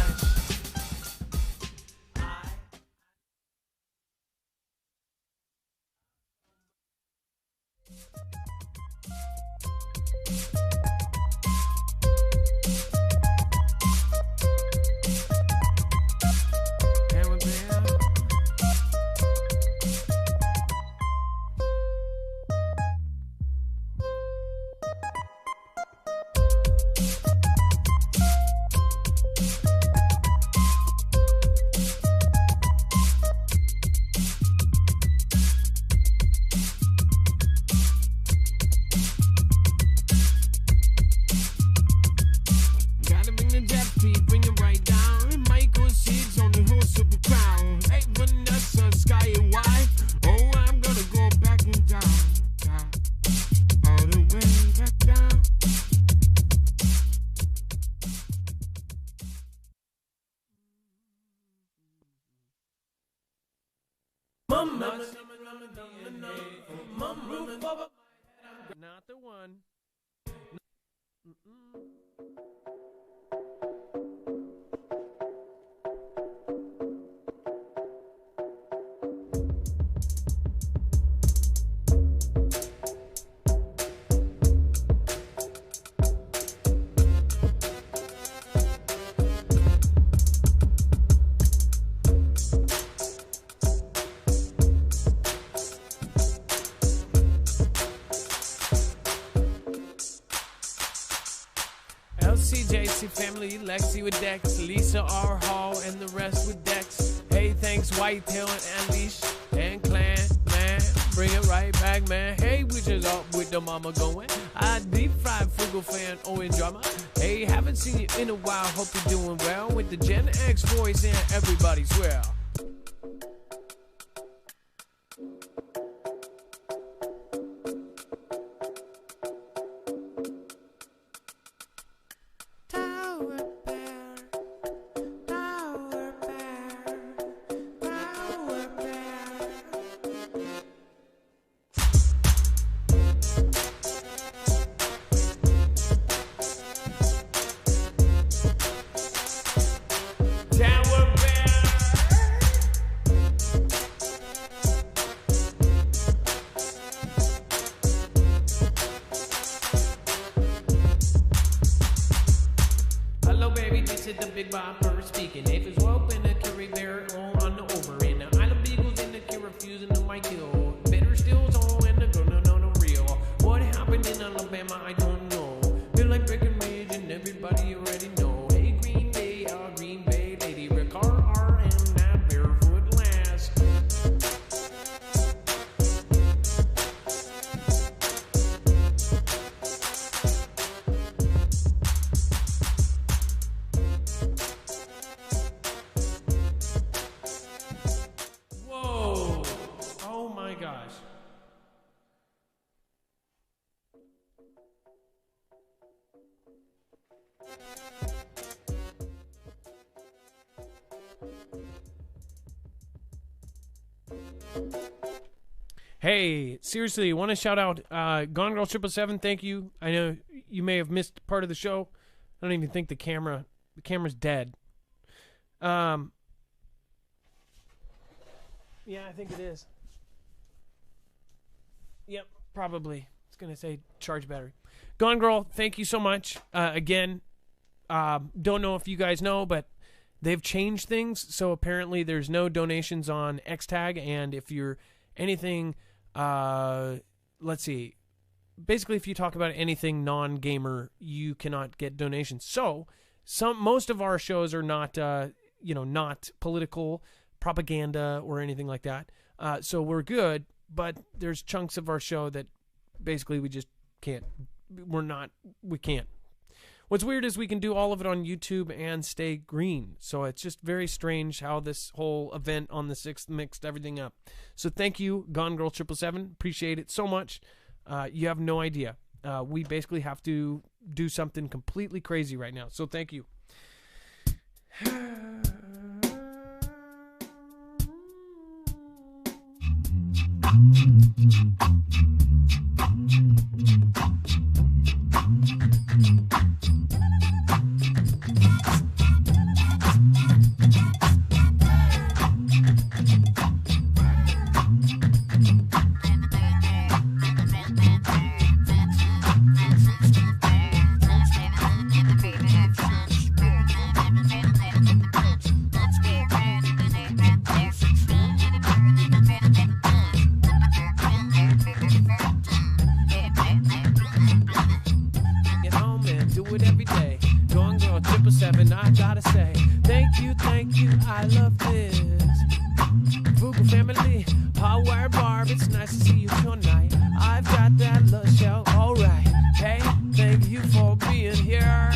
Not the one. LCJC family, Lexi with Dex, Lisa R. Hall, and the rest with Dex. Hey, thanks, Whitetail and Leash and Clan, man. Bring it right back, man. Hey, which is up with the mama going? I deep fried frugal fan, Owen Drama. Hey, haven't seen you in a while, hope you're doing well. With the Gen X voice and everybody's well. Big Bopper speaking. Apes woke in the Curry Bear on the over. And the Isle of Beagles in the Cure refusing to my kill. Better still so and the gonna know the real. What happened in Alabama, I don't know. Feel like Breckenridge and everybody already know. Hey, Green Bay, Green Bay, Lady Ricard, RM, that barefoot lass. Hey, seriously, want to shout out Gone Girl 777. Thank you. I know you may have missed part of the show. I don't even think the camera's dead. Yeah, I think it is. Yep, probably. It's gonna say charge battery. Gone Girl, thank you so much. Again, don't know if you guys know, but they've changed things. So apparently there's no donations on Xtag, and if you're anything, let's see, basically if you talk about anything non-gamer, you cannot get donations. So most of our shows are not, not political propaganda or anything like that. So we're good, but there's chunks of our show that basically we just can't. We can't. What's weird is we can do all of it on YouTube and stay green. So it's just very strange how this whole event on the 6th mixed everything up. So thank you, Gone Girl 777. Appreciate it so much. You have no idea. We basically have to do something completely crazy right now. So thank you. I gotta say, thank you, I love this. Fugu family, Power Barb, it's nice to see you tonight. I've got that little show, alright. Hey, thank you for being here.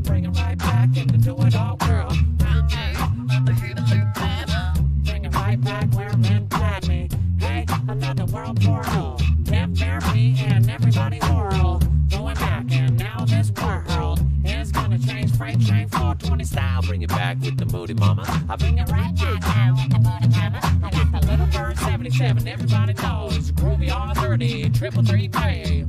Bring it right back and do it all, girl. Bring it right back where men had me. Hey, another world portal. Damn fair. booty mama. I bring it right back now with the booty mama. I got the little bird 77, everybody knows. Groovy R30, 333 pay.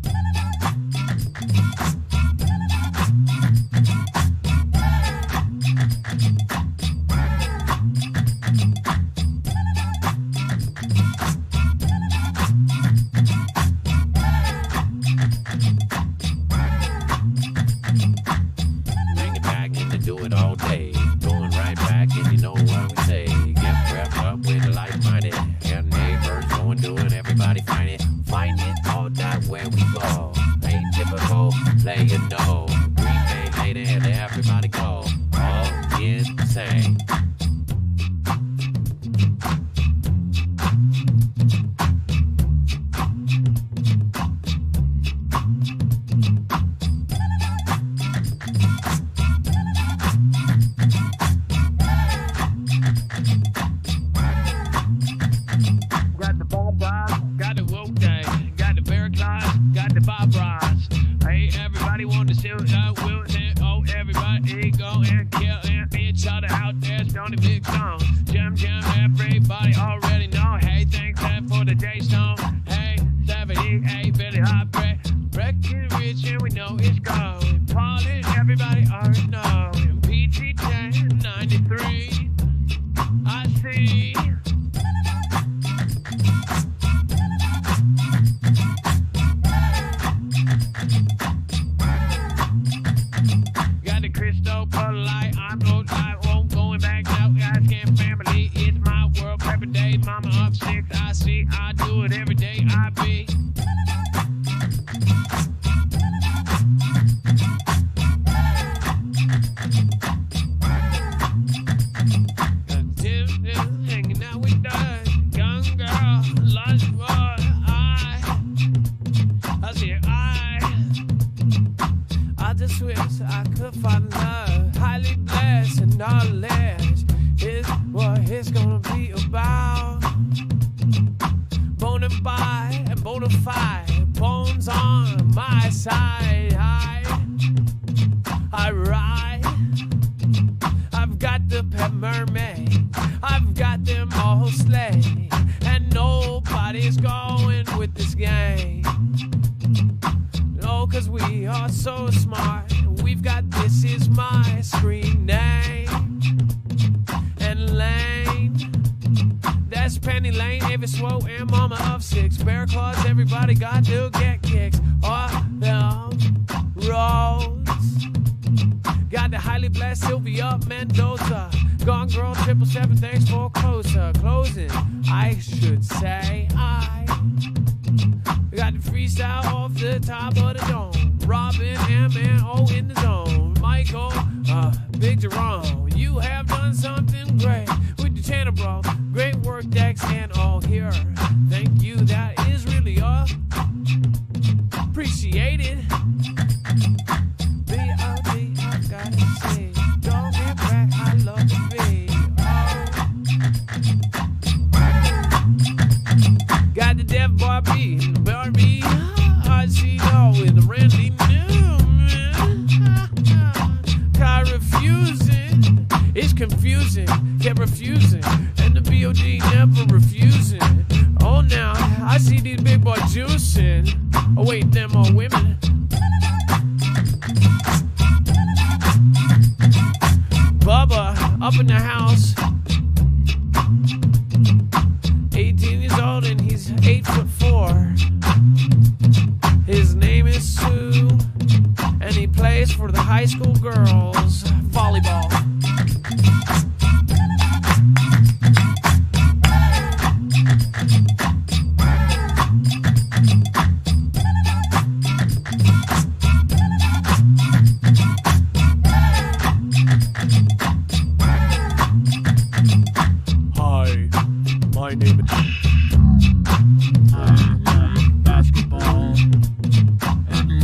Basketball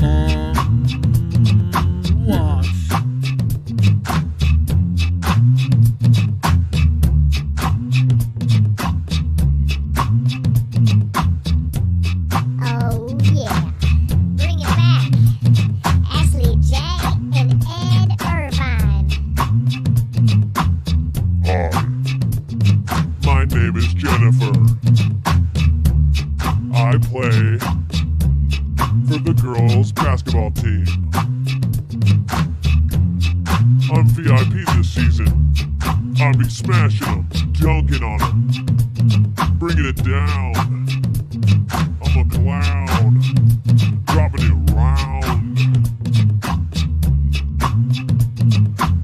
and walks. basketball team. I'm VIP this season. I'll be smashing them, dunking on them, bringing it down. I'm a clown, dropping it round.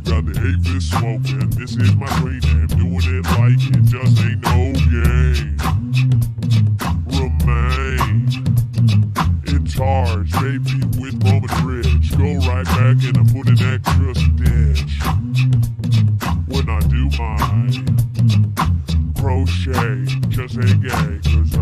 Got the 8-fist smoking, this is my screen name. Doing it like it just ain't no game. Remain in charge, baby, with Roman Ridge. Go right back and I put an extra stitch when I do my crochet. Just ain't gay, cause I